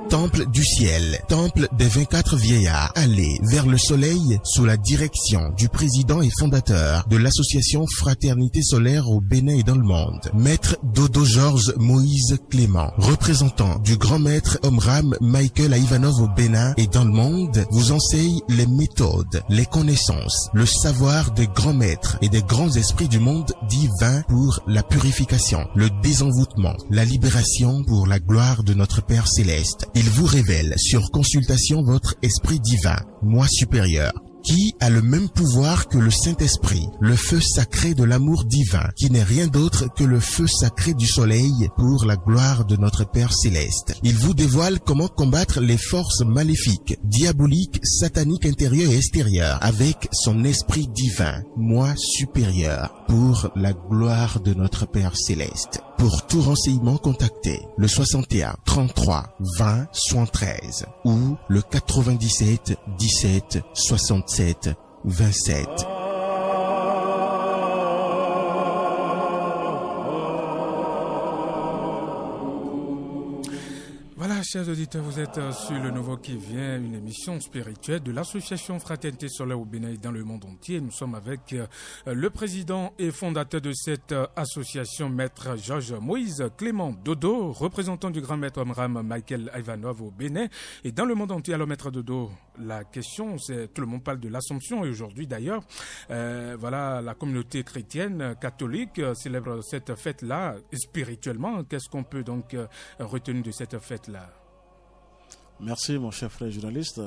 Temple du ciel, temple des 24 vieillards, allez vers le soleil sous la direction du président et fondateur de l'association Fraternité Solaire au Bénin et dans le monde, Maître Dodo Georges Moïse Clément, représentant du grand maître Omram Michael Ivanov au Bénin et dans le monde, vous enseigne les méthodes, les connaissances, le savoir des grands maîtres et des grands esprits du monde divin pour la purification, le désenvoûtement, la libération pour la gloire de notre Père Céleste. Il vous révèle sur consultation votre esprit divin, moi supérieur, qui a le même pouvoir que le Saint-Esprit, le feu sacré de l'amour divin, qui n'est rien d'autre que le feu sacré du soleil pour la gloire de notre Père Céleste. Il vous dévoile comment combattre les forces maléfiques, diaboliques, sataniques intérieures et extérieures, avec son esprit divin, moi supérieur, pour la gloire de notre Père Céleste. Pour tout renseignement, contactez le 61 33 20 73 ou le 97 17 67 27. Voilà, chers auditeurs, vous êtes sur le nouveau qui vient, une émission spirituelle de l'association Fraternité Solaire au Bénin et dans le monde entier. Nous sommes avec le président et fondateur de cette association, Maître Georges Moïse Clément Dodo, représentant du grand maître Omram Michael Ivanov au Bénin et dans le monde entier. Alors, Maître Dodo, la question, c'est tout le monde parle de l'Assomption et aujourd'hui d'ailleurs, voilà, la communauté chrétienne catholique célèbre cette fête-là spirituellement. Qu'est-ce qu'on peut donc retenir de cette fête-là? Merci mon cher frère journaliste.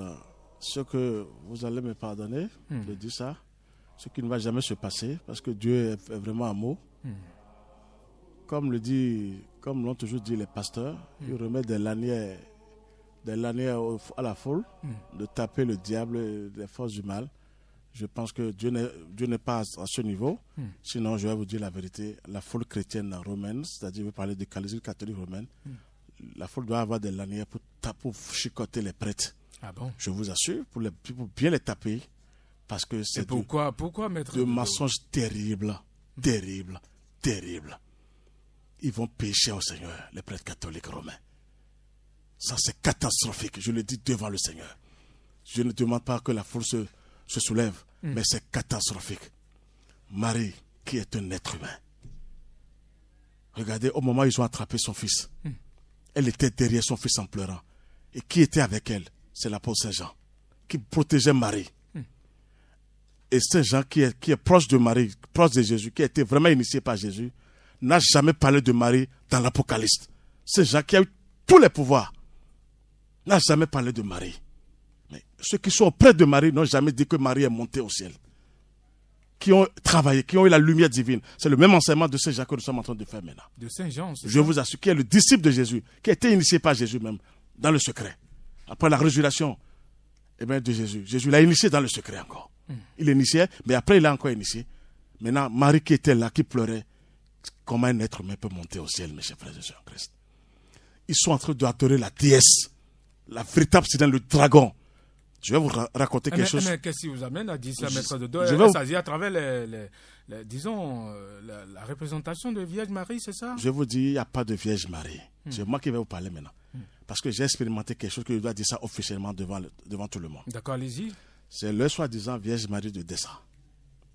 Ce que vous allez me pardonner de dire ça, ce qui ne va jamais se passer parce que Dieu est vraiment amour. Comme l'ont toujours dit les pasteurs, il remet des lanières des lanières à la foule, de taper le diable, les forces du mal. Je pense que Dieu n'est pas à ce niveau. Sinon, je vais vous dire la vérité. La foule chrétienne romaine, c'est-à-dire, je vais parler de l'Église catholique romaine, la foule doit avoir des lanières pour chicoter les prêtres. Ah bon? Je vous assure, pour bien les taper, parce que c'est pourquoi mettre de mensonges terribles, terribles, terribles. Ils vont pécher au Seigneur, les prêtres catholiques romains. Ça, c'est catastrophique. Je le dis devant le Seigneur. Je ne demande pas que la foule se soulève, mais c'est catastrophique. Marie, qui est un être humain. Regardez, au moment où ils ont attrapé son fils, elle était derrière son fils en pleurant. Et qui était avec elle? C'est l'apôtre Saint Jean, qui protégeait Marie. Et Saint Jean, qui est proche de Marie, proche de Jésus, qui a été vraiment initié par Jésus, n'a jamais parlé de Marie dans l'Apocalypse. Saint Jean, qui a eu tous les pouvoirs, n'a jamais parlé de Marie. Mais ceux qui sont auprès de Marie n'ont jamais dit que Marie est montée au ciel. Qui ont travaillé, qui ont eu la lumière divine. C'est le même enseignement de Saint Jean que nous sommes en train de faire maintenant. De Saint Jean, je vous assure, qui est le disciple de Jésus, qui a été initié par Jésus même, dans le secret. Après la résurrection de Jésus. Jésus l'a initié dans le secret encore. Il l'initiait, mais après il l'a encore initié. Maintenant, Marie qui était là, qui pleurait, comment un être humain peut monter au ciel, mes chers frères et sœurs en Christ? Ils sont en train d'adorer la déesse, la véritable sirène, le dragon. Je vais vous raconter quelque chose. Mais qu'est-ce qui vous amène à dire ça, maître de dos? Ça dit à travers disons, la représentation de Vierge Marie, c'est ça? Je vous dis, il n'y a pas de Vierge Marie. C'est moi qui vais vous parler maintenant. Parce que j'ai expérimenté quelque chose que je dois dire ça officiellement devant tout le monde. D'accord, allez-y. C'est le soi-disant Vierge Marie de Dessa.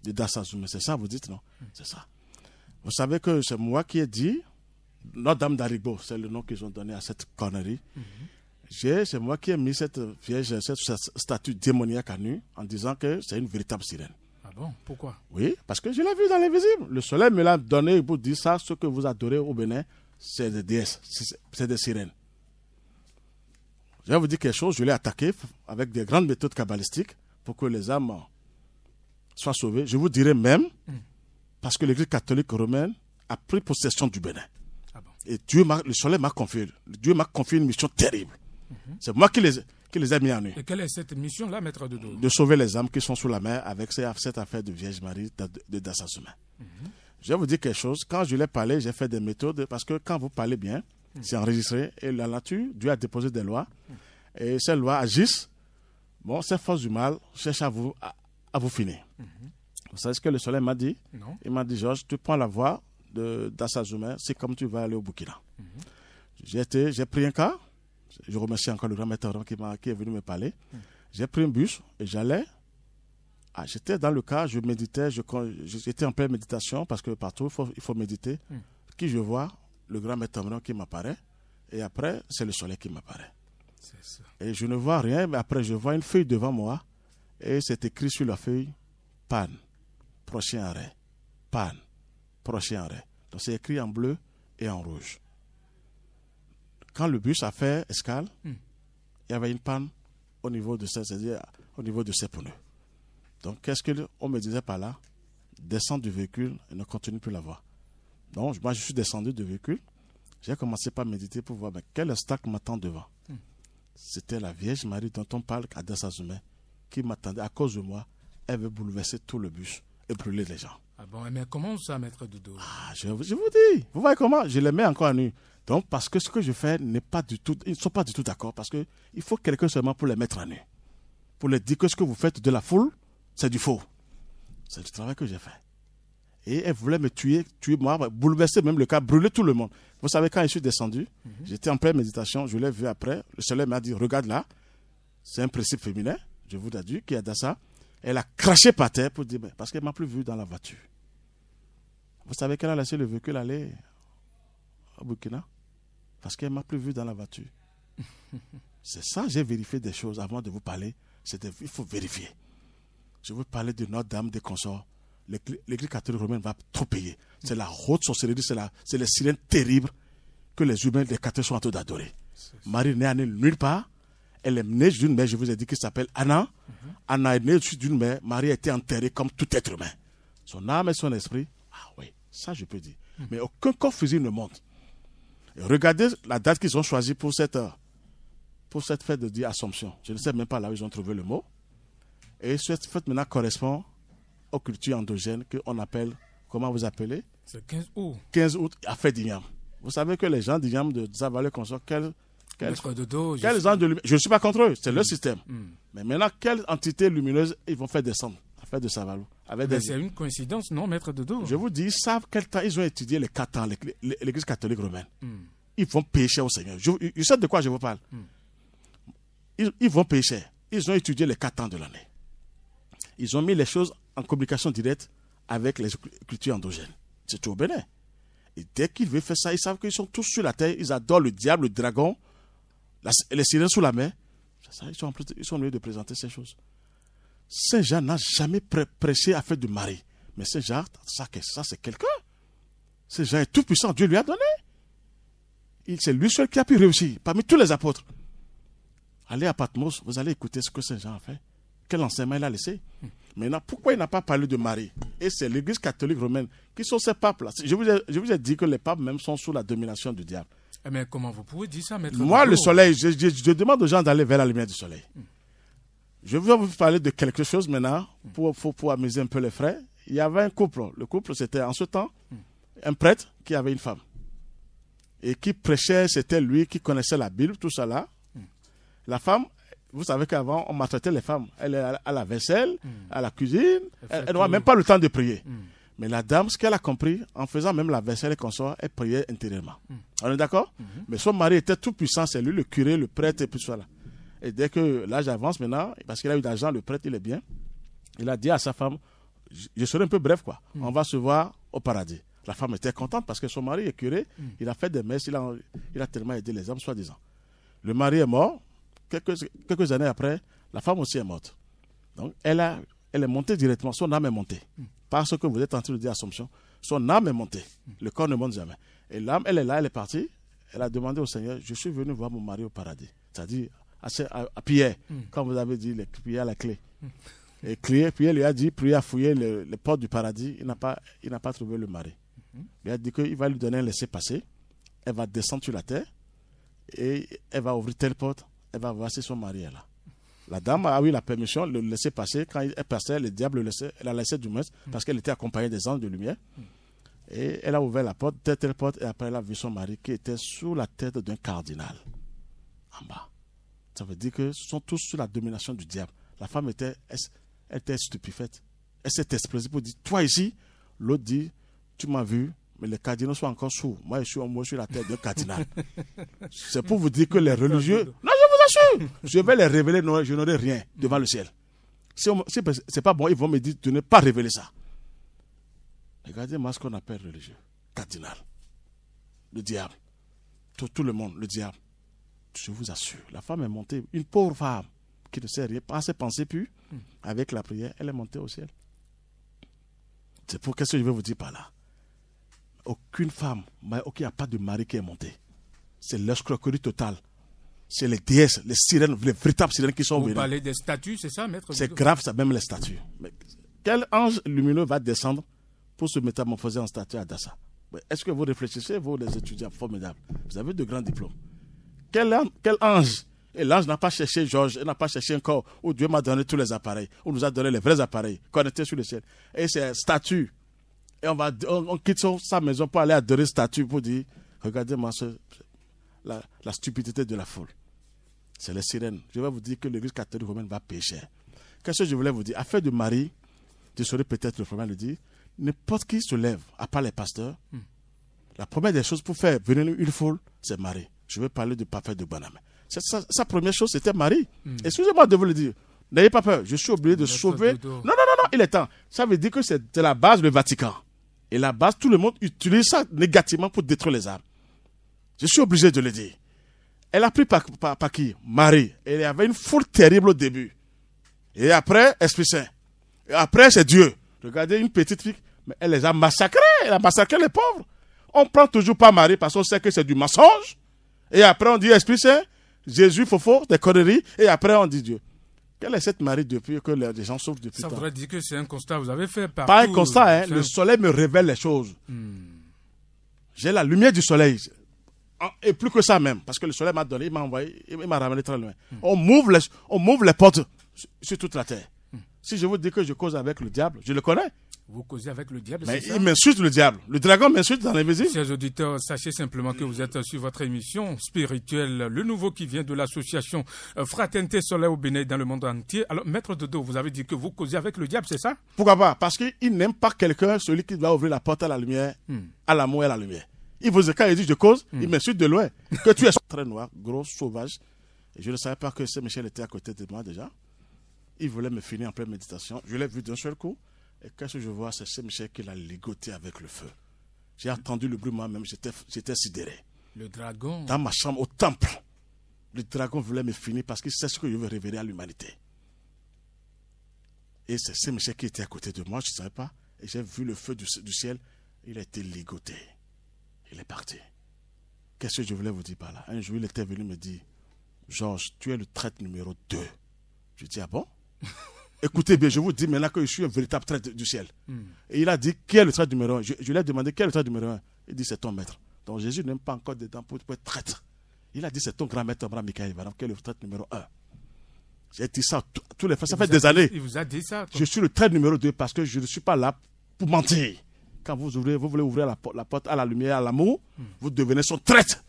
De Dassa-Zoumé. C'est ça, vous dites, non? C'est ça. Vous savez que c'est moi qui ai dit, Notre-Dame d'Aribo, c'est le nom qu'ils ont donné à cette connerie. C'est moi qui ai mis cette vierge, cette statue démoniaque à nu, en disant que c'est une véritable sirène. Ah bon? Pourquoi? Oui, parce que je l'ai vu dans l'invisible. Le soleil me l'a donné pour dire ça, ce que vous adorez au Bénin, c'est des déesses, c'est des sirènes. Je vais vous dire quelque chose, je l'ai attaqué avec des grandes méthodes kabbalistiques pour que les âmes soient sauvées. Je vous dirai même, parce que l'Église catholique romaine a pris possession du Bénin. Ah bon? Et le soleil m'a confié. Dieu m'a confié une mission terrible. C'est moi qui les ai mis en nu. Et quelle est cette mission-là, maître de dos? De sauver les âmes qui sont sous la mer avec cette affaire de Vierge Marie de Dassa-Zoumé. Je vais vous dire quelque chose. Quand je l'ai parlé, j'ai fait des méthodes, parce que quand vous parlez bien, c'est enregistré, et la nature, Dieu a déposé des lois, et ces lois agissent. Bon, ces forces du mal cherchent à vous finir. Vous savez ce que le soleil m'a dit? Non. Il m'a dit, Georges, tu prends la voie de Dassa-Zoumé, c'est comme tu vas aller au Burkina. J'ai pris un cas. Je remercie encore le grand maître qui est venu me parler. J'ai pris un bus et j'allais. J'étais dans le cas, je méditais, j'étais en pleine méditation parce que partout il faut méditer. Qui je vois? Le grand maître qui m'apparaît. Et après, c'est le soleil qui m'apparaît. Et je ne vois rien, mais après, je vois une feuille devant moi. Et c'est écrit sur la feuille, panne, prochain arrêt, panne, prochain arrêt. Donc c'est écrit en bleu et en rouge. Quand le bus a fait escale, il y avait une panne au niveau de ses pneus. Donc, qu'est-ce qu'on me disait par là? Descends du véhicule et ne continue plus la voie. Donc, moi, je suis descendu du véhicule. J'ai commencé par méditer pour voir quel obstacle m'attend devant. C'était la Vierge Marie dont on parle à Dassa-Zoumé qui m'attendait. À cause de moi, elle veut bouleverser tout le bus et brûler les gens. Ah bon, mais comment ça, maître Dodo? Je vous dis. Vous voyez comment? Je les mets encore à nu. Donc, parce que ce que je fais n'est pas du tout... Ils ne sont pas du tout d'accord parce qu'il faut quelqu'un seulement pour les mettre à nu. Pour leur dire que ce que vous faites de la foule, c'est du faux. C'est du travail que j'ai fait. Et elle voulait me tuer moi, bouleverser même le cas, brûler tout le monde. Vous savez, quand je suis descendu, j'étais en pleine méditation, je l'ai vu après, le soleil m'a dit, regarde là, c'est un principe féminin, je vous l'ai dit, qui est dans ça. Elle a craché par terre pour dire, parce qu'elle ne m'a plus vu dans la voiture. Vous savez qu'elle a laissé le véhicule aller au Burkina? Parce qu'elle ne m'a plus vu dans la voiture. C'est ça, j'ai vérifié des choses avant de vous parler. Il faut vérifier. Je veux parler de Notre-Dame des Consorts. L'Église catholique romaine va trop payer. C'est la haute sorcellerie, c'est les sirènes terribles que les humains, les catholiques sont en train d'adorer. Marie n'est née nulle part. Elle est née d'une mère, je vous ai dit, qui s'appelle Anna. Anna est née d'une mère. Marie a été enterrée comme tout être humain. Son âme et son esprit, oui, ça je peux dire. Mais aucun corps physique ne monte. Et regardez la date qu'ils ont choisie pour pour cette fête de dire Assomption. Je ne sais même pas là où ils ont trouvé le mot. Et cette fête maintenant correspond aux cultures endogènes qu'on appelle, comment vous appelez? C'est 15 août. 15 août, à fête d'Ignam. Vous savez que les gens d'Ignam, de Zavalé, consort, quels gens de lumière, je ne suis pas contre eux, c'est leur système. Mais maintenant, quelle entité lumineuse ils vont faire descendre à fête de Savalou? C'est une coïncidence, non, maître Dodo? Je vous dis, ils savent quel temps ils ont étudié les 4 ans, l'église catholique romaine. Ils vont pécher au Seigneur. Je sais de quoi je vous parle. Ils vont pécher. Ils ont étudié les 4 ans de l'année. Ils ont mis les choses en communication directe avec les cultures endogènes. C'est tout au Bénin. Et dès qu'ils veulent faire ça, ils savent qu'ils sont tous sur la terre. Ils adorent le diable, le dragon, les sirènes sous la main. Ça, ils sont en train de présenter ces choses. Saint Jean n'a jamais prêché à faire de Marie. Mais Saint Jean, ça c'est quelqu'un. Saint Jean est tout puissant. Dieu lui a donné. C'est lui seul qui a pu réussir parmi tous les apôtres. Allez à Patmos, vous allez écouter ce que Saint Jean a fait. Quel enseignement il a laissé. Maintenant, pourquoi il n'a pas parlé de Marie? Et c'est l'église catholique romaine qui sont ces papes-là. Je vous ai dit que les papes même sont sous la domination du diable. Mais comment vous pouvez dire ça, maître? Moi, le soleil, je demande aux gens d'aller vers la lumière du soleil. Je vais vous parler de quelque chose maintenant pour amuser un peu les frères. Il y avait un couple. Le couple, c'était en ce temps un prêtre qui avait une femme. Et qui prêchait, c'était lui qui connaissait la Bible, tout ça là. La femme, vous savez qu'avant, on maltraitait les femmes. Elle est à la vaisselle, à la cuisine. Elle n'aura même pas le temps de prier. Mais la dame, ce qu'elle a compris, en faisant même la vaisselle et consort, elle priait intérieurement. On est d'accord? Mais son mari était tout puissant, c'est lui le curé, le prêtre et tout ça là. Et dès que l'âge avance maintenant, parce qu'il a eu d'argent, le prêtre, il est bien. Il a dit à sa femme, je serai un peu bref quoi, on va se voir au paradis. La femme était contente parce que son mari est curé, il a fait des messes, il a tellement aidé les hommes, soi-disant. Le mari est mort, quelques années après, la femme aussi est morte. Donc elle est montée directement, son âme est montée. Parce que vous êtes en train de dire Assomption, son âme est montée, le corps ne monte jamais. Et l'âme, elle est là, elle est partie, elle a demandé au Seigneur, je suis venu voir mon mari au paradis. C'est-à-dire à Pierre, quand vous avez dit Pierre à la clé. Et Pierre lui a dit, priez à fouiller les portes du paradis, il n'a pas trouvé le mari. Il a dit qu'il va lui donner un laissez-passer, elle va descendre sur la terre, et elle va ouvrir telle porte, elle va voir si son mari est là. La dame a eu la permission de le laisser passer. Quand elle passait, le diable la laissait du moins, parce qu'elle était accompagnée des anges de lumière. Et elle a ouvert la porte, telle porte, et après elle a vu son mari qui était sous la tête d'un cardinal, en bas. Ça veut dire que ce sont tous sous la domination du diable. La femme était stupéfaite. Elle s'est explosée pour dire, toi ici, l'autre dit, tu m'as vu, mais les cardinaux sont encore sourds. Moi, je suis sur la tête d'un cardinal. C'est pour vous dire que les religieux... Non, je vous assure, je vais les révéler, je n'aurai rien devant le ciel. Si c'est pas bon, ils vont me dire de ne pas révéler ça. Regardez-moi ce qu'on appelle religieux. Cardinal. Le diable. Tout le monde, le diable. Je vous assure, la femme est montée, une pauvre femme qui ne sait rien, pas ses pensées plus, avec la prière, elle est montée au ciel. C'est pour qu'est-ce que je vais vous dire par là. Aucune femme, il n'y a pas de mari qui est monté. C'est l'escroquerie totale. C'est les déesses, les sirènes, les véritables sirènes qui sont venues. Vous parlez des statues, c'est ça, maître? C'est grave, ça, même les statues. Mais quel ange lumineux va descendre pour se métamorphoser en statue à Dassa? Est-ce que vous réfléchissez, vous les étudiants formidables? Vous avez de grands diplômes. Quel ange? Et l'ange n'a pas cherché Georges, il n'a pas cherché un corps où Dieu m'a donné tous les appareils, où nous a donné les vrais appareils, connectés sur le ciel. Et c'est statue. Et on quitte sa maison pour aller adorer statue pour dire, regardez-moi la stupidité de la foule. C'est les sirènes. Je vais vous dire que l'église catholique romaine va pécher. Qu'est-ce que je voulais vous dire? Affaire de Marie, je saurais peut-être le premier le dire, n'importe qui se lève, à part les pasteurs, la première des choses pour faire venir une foule, c'est Marie. Je vais parler du parfait de Bonhomme. Sa première chose, c'était Marie. Excusez-moi de vous le dire. N'ayez pas peur. Je suis obligé de sauver. Non, il est temps. Ça veut dire que c'est la base, le Vatican. Et la base, tout le monde utilise ça négativement pour détruire les âmes. Je suis obligé de le dire. Elle a pris par qui? Marie. Et il y avait une foule terrible au début. Et après, Esprit Saint. Et après, c'est Dieu. Regardez une petite fille, mais elle les a massacrés. Elle a massacré les pauvres. On prend toujours pas Marie parce qu'on sait que c'est du mensonge. Et après, on dit Esprit Saint, Jésus, faux, des conneries. Et après, on dit Dieu. Quelle est cette Marie depuis que les gens souffrent depuis ça tant? voudrait dire que c'est un constat que vous avez fait partout. Pas un constat, hein. Le soleil me révèle les choses. J'ai la lumière du soleil. Et plus que ça même, parce que le soleil m'a donné, il m'a envoyé, il m'a ramené très loin. On m'ouvre les portes sur toute la terre. Si je vous dis que je cause avec le diable, je le connais. Vous causez avec le diable, Mais c'est ça? il m'insulte, le diable. Le dragon m'insulte dans l'invisible. Chers auditeurs, sachez simplement que vous êtes sur votre émission spirituelle, le nouveau qui vient de l'association Fraternité Soleil au Bénin dans le monde entier. Alors, Maître Dodo, vous avez dit que vous causez avec le diable, c'est ça? Pourquoi pas? Parce qu'il n'aime pas quelqu'un, celui qui doit ouvrir la porte à la lumière, à l'amour et à la lumière. Il vous quand il dit je cause, il m'insulte de loin. Que tu es très noir, gros, sauvage. Et je ne savais pas que Saint-Michel était à côté de moi déjà. Il voulait me finir en pleine méditation. Je l'ai vu d'un seul coup. Et qu'est-ce que je vois? C'est Saint-Michel qui l'a ligoté avec le feu. J'ai entendu le bruit moi-même, j'étais sidéré. Le dragon. Dans ma chambre, au temple, le dragon voulait me finir parce qu'il sait ce que je veux révéler à l'humanité. Et c'est Saint-Michel qui était à côté de moi, je ne savais pas. Et j'ai vu le feu du ciel, il a été ligoté. Il est parti. Qu'est-ce que je voulais vous dire par là? Un jour, il était venu me dire, Georges, tu es le traître numéro 2. Je dis, ah bon? Écoutez bien, je vous dis maintenant que je suis un véritable traître du ciel. Et il a dit, qui est le traître numéro 1? Je lui ai demandé, qui est le traître numéro 1? Il dit, c'est ton maître. Donc Jésus n'aime pas encore dedans pour être traître. Il a dit, c'est ton grand maître, Abraham Michael, qui est le traître numéro 1. J'ai dit ça tous les fois, ça fait des années. Il vous a dit ça? Je suis le traître numéro 2 parce que je ne suis pas là pour mentir. Quand vous voulez ouvrir la porte à la lumière, à l'amour, vous devenez son traître.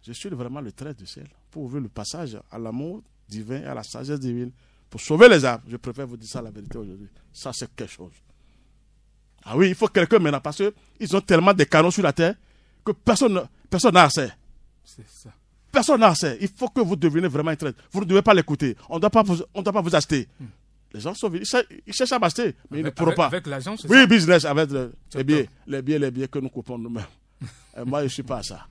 Je suis vraiment le traître du ciel. Pour ouvrir le passage à l'amour divin, à la sagesse divine, pour sauver les âmes. Je préfère vous dire ça la vérité aujourd'hui. Ça, c'est quelque chose. Ah oui, il faut quelqu'un maintenant, parce qu'ils ont tellement de canons sur la terre que personne n'a assez. C'est ça. Personne n'a assez. Il faut que vous deveniez vraiment un traître. Vous ne devez pas l'écouter. On ne doit pas vous acheter. Les gens sont venus, ils cherchent à m'acheter, mais ils ne pourront pas. Avec l'argent, c'est oui, ça? business, avec les billets que nous coupons nous-mêmes. Moi, je ne suis pas à ça.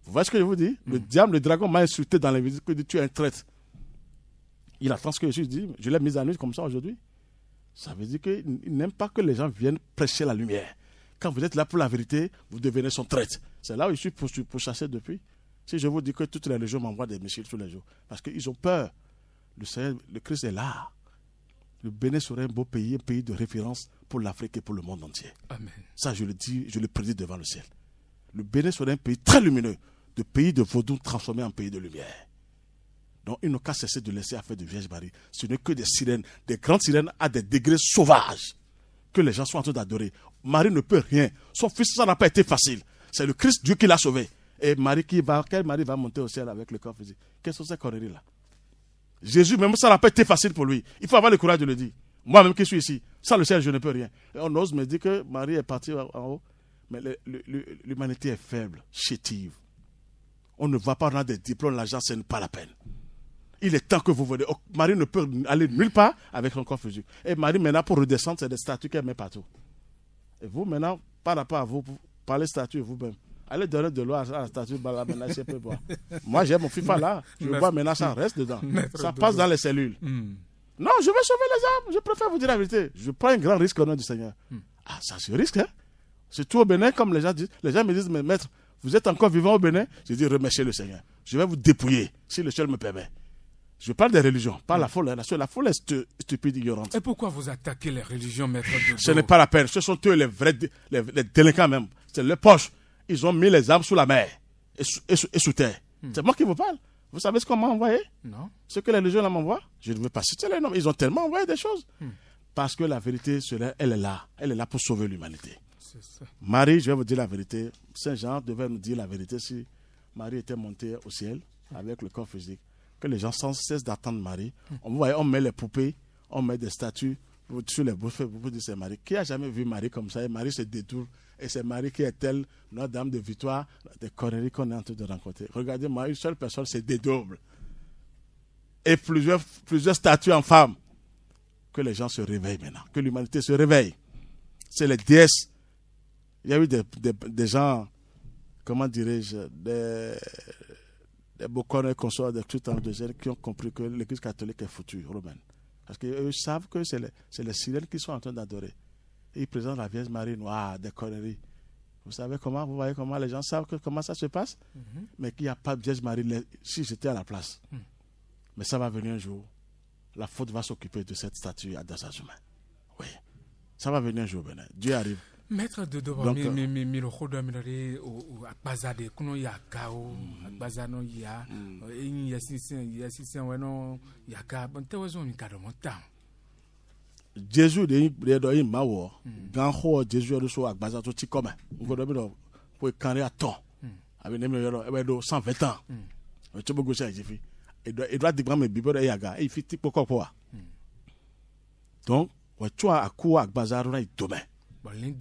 Vous voyez ce que je vous dis? Le diable, le dragon m'a insulté dans l'invisible, que tu es un traître. Il attend ce que je dis. Je l'ai mis en nuit comme ça aujourd'hui. Ça veut dire qu'il n'aime pas que les gens viennent prêcher la lumière. Quand vous êtes là pour la vérité, vous devenez son traître. C'est là où je suis pourchassé depuis. Si je vous dis que toutes les religions m'envoient des missiles tous les jours, parce qu'ils ont peur. Le Christ est là. Le Bénin serait un beau pays, un pays de référence pour l'Afrique et pour le monde entier. Amen. Ça, je le dis, je le prédis devant le ciel. Le Bénin serait un pays très lumineux, de pays de vaudou transformé en pays de lumière. Donc, ils n'ont qu'à cesser de laisser affaire de Vierge Marie. Ce n'est que des sirènes, des grandes sirènes à des degrés sauvages que les gens sont en train d'adorer. Marie ne peut rien. Son fils, ça n'a pas été facile. C'est le Christ, Dieu qui l'a sauvé. Et Marie quelle Marie va monter au ciel avec le corps physique? Quelles sont ces conneries-là? Jésus, même ça n'a pas été facile pour lui. Il faut avoir le courage de le dire. Moi-même qui suis ici, sans le ciel, je ne peux rien. Et on ose me dire que Marie est partie en haut. Mais l'humanité est faible, chétive. On ne va pas rendre des diplômes, l'argent, ce n'est pas la peine. Il est temps que vous venez. Marie ne peut aller nulle part avec son corps physique. Et Marie, maintenant, pour redescendre, c'est des statues qu'elle met partout. Et vous, maintenant, par rapport à vous, parlez statues vous-même. Allez donner de l'eau à la statue, maintenant, je peux boire. Moi, j'ai mon FIFA là. Je bois maintenant, ça reste dedans. Ça passe dans les cellules. Non, je vais sauver les âmes. Je préfère vous dire la vérité. Je prends un grand risque au nom du Seigneur. Ah, ça se risque, hein? C'est tout au Bénin, comme les gens disent. Les gens me disent, mais maître, vous êtes encore vivant au Bénin? Je dis, remerciez le Seigneur. Je vais vous dépouiller, si le ciel me permet. Je parle des religions, pas la foule. La foule est stupide, ignorante. Et pourquoi vous attaquez les religions, maître Dodo? Ce n'est pas la peine. Ce sont eux les vrais les délinquants même. C'est les poches. Ils ont mis les armes sous la mer et sous terre. C'est moi qui vous parle. Vous savez ce qu'on m'a envoyé? Non. Ce que les religions m'envoient? Je ne veux pas citer les noms. Ils ont tellement envoyé des choses. Parce que la vérité, elle est là. Elle est là pour sauver l'humanité. Marie, je vais vous dire la vérité. Saint Jean devait nous dire la vérité si Marie était montée au ciel avec le corps physique. Que les gens sans cesse d'attendre Marie. On met les poupées, on met des statues sur les bouffées pour dire c'est Marie. Qui a jamais vu Marie comme ça? Et Marie se détourne. Et c'est Marie qui est telle, notre dame de victoire, des conneries qu'on est en train de rencontrer. Regardez-moi, une seule personne se dédouble. Et plusieurs statues en femme. Que les gens se réveillent maintenant. Que l'humanité se réveille. C'est les déesses. Il y a eu des gens, comment dirais-je, des bocons et consorts de tout temps de jeunes qui ont compris que l'église catholique est foutue, romaine. Parce qu'eux savent que c'est les sirènes qui sont en train d'adorer. Et ils présentent la Vierge Marie noire, des conneries. Vous voyez comment les gens savent comment ça se passe? Mais qu'il n'y a pas de Vierge Marie si j'étais à la place. Mais ça va venir un jour. La faute va s'occuper de cette statue à Dassazuma. Oui. Ça va venir un jour, Bénin. Dieu arrive. Maître de Dobo, mi lo khodo mi re o akbaza de kuno ya kao akbaza no ya yin yasisen weno ya ka bonte wezo mi kado monta Jésus de do yin mawo gan ho Jésus do so akbaza to ti koma ngodo mi do po kanre aton abi ne mi yo e do 120 ans o to bogo se jifi e do digba me bibo de yaga e fi ti poko wa donc wa twa aku akbaza ro na idome ni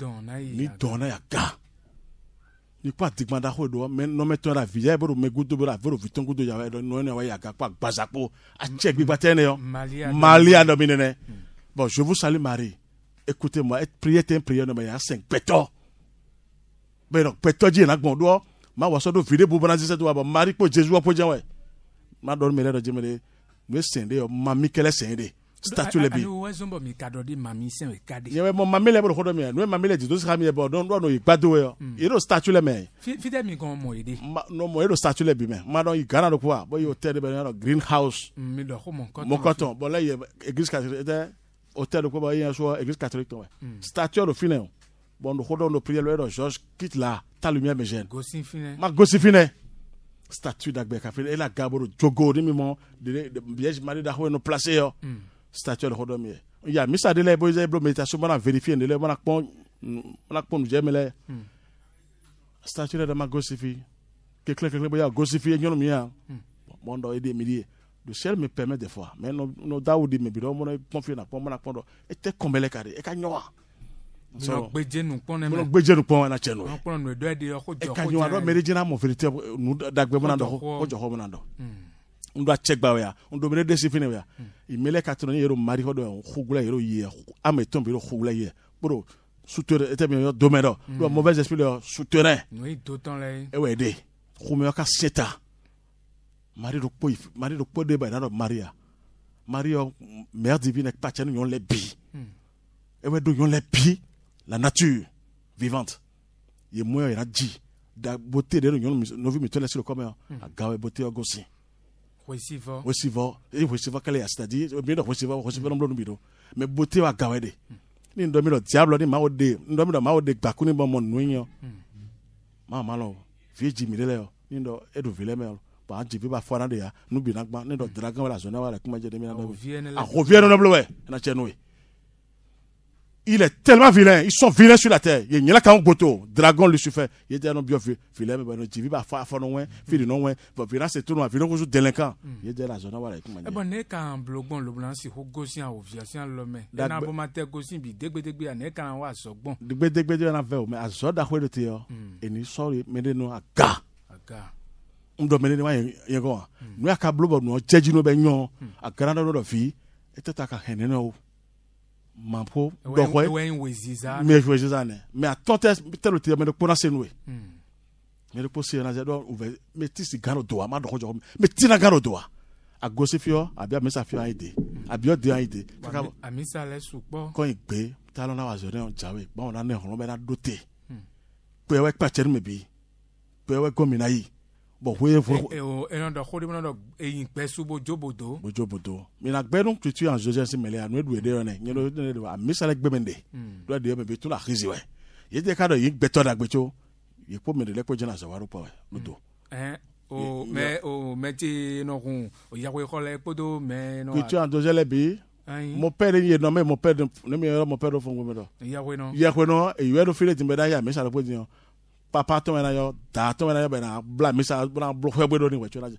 donna ya ga ni kwa digmanda ho do men no meto la vie bro me gudo bro avro viton gudo ya do no ne wa ya ga kwa gbazapo a check bi batene yo Malia dominene. Bon, je vous salue Marie. Écoutez-moi, prier t'es prière no me ya 5 peto. Mais donc peto di na gbondo ma wa so do vide bu bana se do ba Marie po Jésus po janwe. Ma do me le do jemele me sende o mami kele sende. Statue le bi. Yewe mo mamile bo khodo mi no mamile di do sra mi e bo don no igbado yo. Iro statue le me. Fide mi kon mo ide. No mo iro statue le bi me. Ma don igana do kwa bo yo hotel be no greenhouse. Mi do ko mon coton. Bo la ye église catholique hotel do ko ba yen so église catholique to. Statue do fine. Bon do khodo no prier le Georges quitte là ta lumière me gêne. Gosi fine. Ma gosi fine. Statue d'Agbe Café et la gaboro jogo ni mi mo de Vierge Marie da ho no placer yo. Statue de Hodomie. Il y a mis ça de les boys et méditation pour vérifier de les on a pon jemele. Statue de ma gossifi. Que boya gossifi nyon mia. Bon do aider midi. Le ciel me permet des fois mais no daoudi me bido mo confie na pon na pon et te kombele kare e ka nyoa. So gbeje nu pon na. Mo gbeje nu pon na chenu. Pon no do de ko jo. E ka nyoa do merijina mo vérité nu dagbe mo na do ko jo ho mo na do. Ndo check ba ya ndo mele desifine ya imele katron yero mari ho do khugula yero ye ameton bi ro khugula ye bro souterrain était bien domaine do mauvais esprit le souterrain oui d'autant là e we de khumyo ka seta mari do po de ba na Maria mère divine pas tenu yon les bi e we do yon les bi la nature vivante ye moyo ira di da beauté de yon no vi metole sur le commun a gawe beauté ogosi. Wesiva kale c'est-à-dire bien wesiva no biro mais beauté wa gawede ni ndomi do diablo ni maode ndomi do maode gbakuni bo mo nuyo ma malo vieji mirele yo ni ndo edo vileme ba jibi ba fora de ya nu bi na gba ni do dragon wala zona wala kuma je de mi na do a revienne no blowe na chenwe. Il est tellement vilain, ils sont vilains sur la terre. Il y a quand goto, dragon Lucifer, il était un bio vilain mais no jibi ba fa no wen, fi no wen, ba vilain c'est tout no vilain ko délinquant. Il était la zone wala kuma. E bon ne kan blogbon lo blanc si ho gosi an oviation l'homme. Na bo mater gosi bi degbe an ne kan wa sogbon. Degbe na ve o mais azoda ho de te yo. E ni sorry me de no aga. Ndo me de wa yen go. No aka blogbon no jeji no be nyon, agara no do fi, e tata ka hene no. Mampo donc mais attends tel te me de connaître nous mais le possible na do ouvert mais ti si gano do ma do jo mais ti na gano do a gosifio abia me sa fi aide abia de aide amisa le supo ko igbe ta lo na wa zo ne jawe bon na ne hon be na dote pe we pa cher me bi pe we gomina yi bon we e no khodi no do eyin pe subo jobodo mi na gbe donc tu en Joseph mele anu edu ede one nyelo ne do amisa le gbe mende do de me be tu la khizi we ye de ka do yin gbe to da gbe cho ye po me de le ko jena zawaro pa we do mais ti no kun o ya we ko le podo mais no tu en Joseph bi mon père est nommé mon père mon père do fongo me do ya we no e we do file timbe da ya me sa le po din papa to na yo da to na yo be na bla misa bla blo fe gbedo ni we chona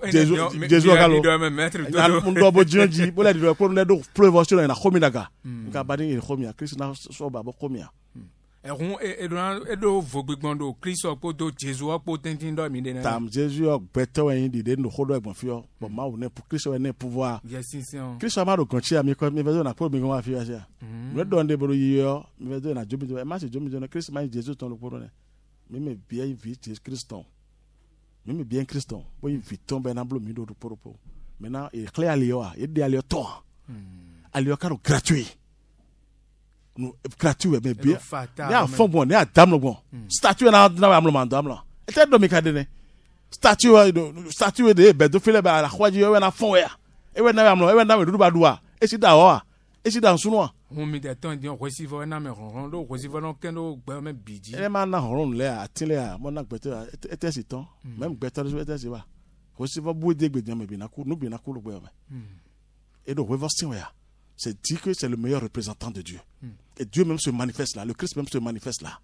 Jesus galo ndo bo jinji bo le do ko le do prévention na khomi daga nka badi ni khomi Christ na so ba bo khomi e do vogbegbon do Christ opo do Jesus opo tintin do mi de na tam Jesus beto yin di de no khodo egbon fi o bo ma wo ne Christ we ne pouvoir Christ ma do konchi ami ko mi vezo na pro mi gon wa fi ya sia me do nde boro yiyo mi vezo na jomi do e ma se jomi do Christ ma Jesus ton lo poro ne me bien vite Christon me bien Christon bo inviton ben na blo mi do poro po maintenant e clé alio a e de alio to alio karo gratuit no gratuit mais bien ya fond bon ya dame bon statue na amlo man dame e te do mi ka de ne statue de be do fele ba la khwaji we na fond ya e we na amlo e we na we do ba do a e si da o a Et c'est dans Sounois. On met des temps, on reçoit un âme, on reçoit un kendo, même bidji. Et maintenant, on l'a, mon acteur était si temps, même better, je vais dire, recevoir beaucoup de bien, mais bien, nous bien, et donc, c'est dit que c'est le meilleur représentant de Dieu. Et Dieu même se manifeste là, le Christ même se manifeste là.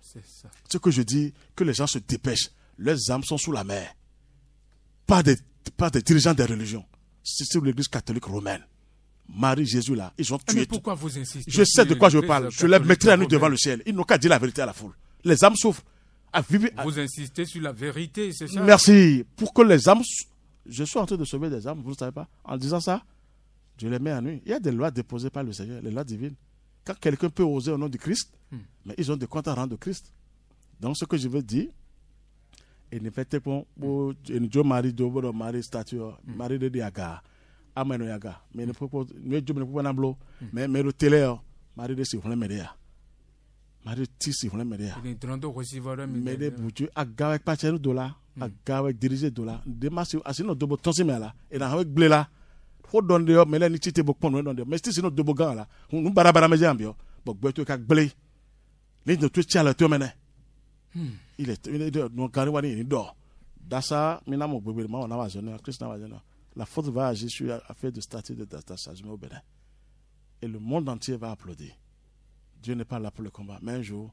C'est ça. Ce que je dis, que les gens se dépêchent, leurs âmes sont sous la mer. Pas des dirigeants des religions. C'est sur l'église catholique romaine. Marie, Jésus là, ils ont tué. Mais pourquoi vous insistez? Je sais de quoi je parle. Je les mettrai à nu devant le ciel. Ils n'ont qu'à dire la vérité à la foule. Les âmes souffrent. Vous insistez sur la vérité, c'est ça? Merci. Pour que les âmes... Je suis en train de sauver des âmes, vous ne savez pas. En disant ça, je les mets à nu. Il y a des lois déposées par le Seigneur, les lois divines. Quand quelqu'un peut oser au nom du Christ, mais ils ont des comptes à rendre au Christ. Donc ce que je veux dire, il ne fait pas Dieu Marie, Dieu Marie, statue, Marie de Diaga, Ameno Yaga, mais ne peut pas, mais le télé, Marie de Sivon Médéa. Marie de Sivon Médéa. Il est en train de recevoir un mais des boutues à gaver pas cher $, à gaver diriger $, des masses, à sinon de boton c'est là, et dans avec blé là. Faut donner mais là ni tite beaucoup non donner mais si c'est notre dobogan là nous barabara mais jambio bon beto ka blé les de tout tient le to mena il est non carré wani ni do dasa mina mo bebe ma na wa zone Christ na wa zone la faute va agir sur affaire de statut de datation au Bénin et le monde entier va applaudir. Dieu n'est pas là pour le combat, mais un jour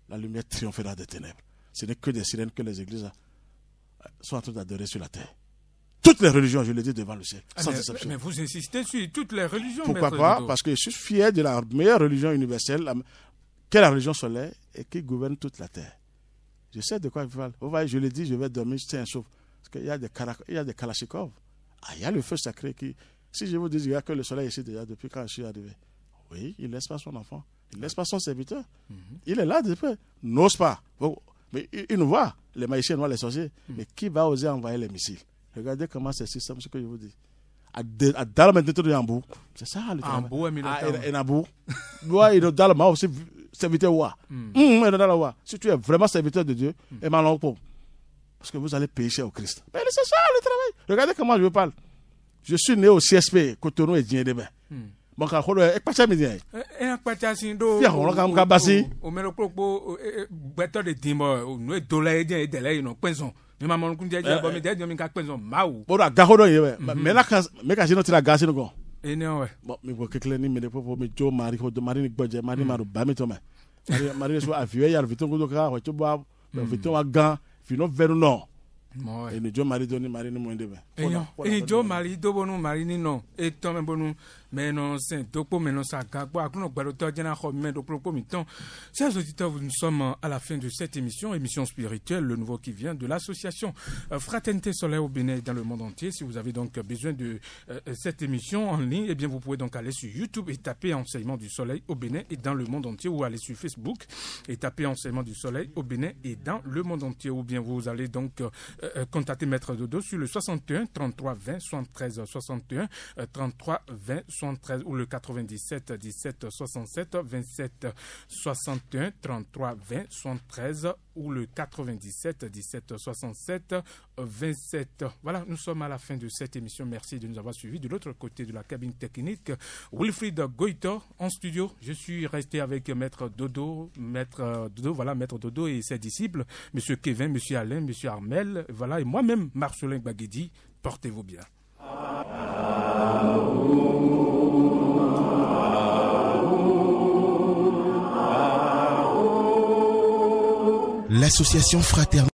la lumière triomphera des ténèbres. Ce n'est que des sirènes que les églises sont en train d'adorer sur la terre. Toutes les religions, je le dis devant le ciel, sans exception. Mais vous insistez sur toutes les religions. Pourquoi pas? Parce que je suis fier de la meilleure religion universelle, qu'est la religion solaire, et qui gouverne toute la terre. Je sais de quoi je parle. Vous voyez, je le dis, je vais dormir, c'est un souffle. Parce qu'il y a des kalachnikovs. Il y a le feu sacré qui... Si je vous dis, il y a que le soleil ici déjà depuis quand je suis arrivé. Oui, il ne laisse pas son enfant. Il ne laisse pas son serviteur. Il est là depuis. N'ose pas. Mais il nous voit, les magiciens, les sorciers. Mais qui va oser envoyer les missiles? Regardez comment c'est si simple ce que je vous dis. Dans le maintenant de Yambou, c'est ça le travail. Yambou est militant. Et Nabou. Ouais, il est dans le mal aussi serviteur wa. Si tu es vraiment serviteur de Dieu, et malin pour. Parce que vous allez pécher au Christ. Mais c'est ça le travail. Regardez comment je vous parle. Je suis né au CSP, Cotonou et Dien-Demain. Bon, quand on est pas chamé bien. Et pas chamé do. Bien, on a bassi. On met le propos, better de timbre, nous est dollar et de l'air, non, poison. Mais maman, on dit, bon, mais d'ailleurs, on a poison, maou. Bon, la garodo, mais là, quand j'ai notre gaz, nous go. Et non, ouais. Bon, mais vous, quelqu'un, mais les propos, mais Joe, Marie, Marie, Bodje, Marie, Maru, Bamitoma. Marie, soit avié, il y a le viton, Goudoka, tu bois, le viton à gants, fino vers non. Et le Joe Marie donne Marie, nous moins de bain. Et Joe Marie, Dobono, Marie, non, et Tom, bon, mais non, c'est Topo, mais non, ça, quoi, nous, Baroteur, Diana, mais de propos, mi-temps. Chers auditeurs, nous sommes à la fin de cette émission spirituelle, le nouveau qui vient de l'association Fraternité Solaire au Bénin et dans le monde entier. Si vous avez donc besoin de cette émission en ligne, eh bien, vous pouvez donc aller sur YouTube et taper Enseignement du Soleil au Bénin et dans le monde entier, ou aller sur Facebook et taper Enseignement du Soleil au Bénin et dans le monde entier, ou bien vous allez donc contacter Maître Dodo sur le 61 33 20 73 61 33 20 73 ou le 97 17 67 27 61 33 20 73 ou le 97 17 67 27. Voilà, nous sommes à la fin de cette émission. Merci de nous avoir suivis. De l'autre côté de la cabine technique, Wilfried Goïtor en studio. Je suis resté avec Maître Dodo, Maître Dodo et ses disciples, Monsieur Kevin, Monsieur Alain, Monsieur Armel, voilà, et moi-même, Marcelin Baguedi. Portez-vous bien. L'association Fraternité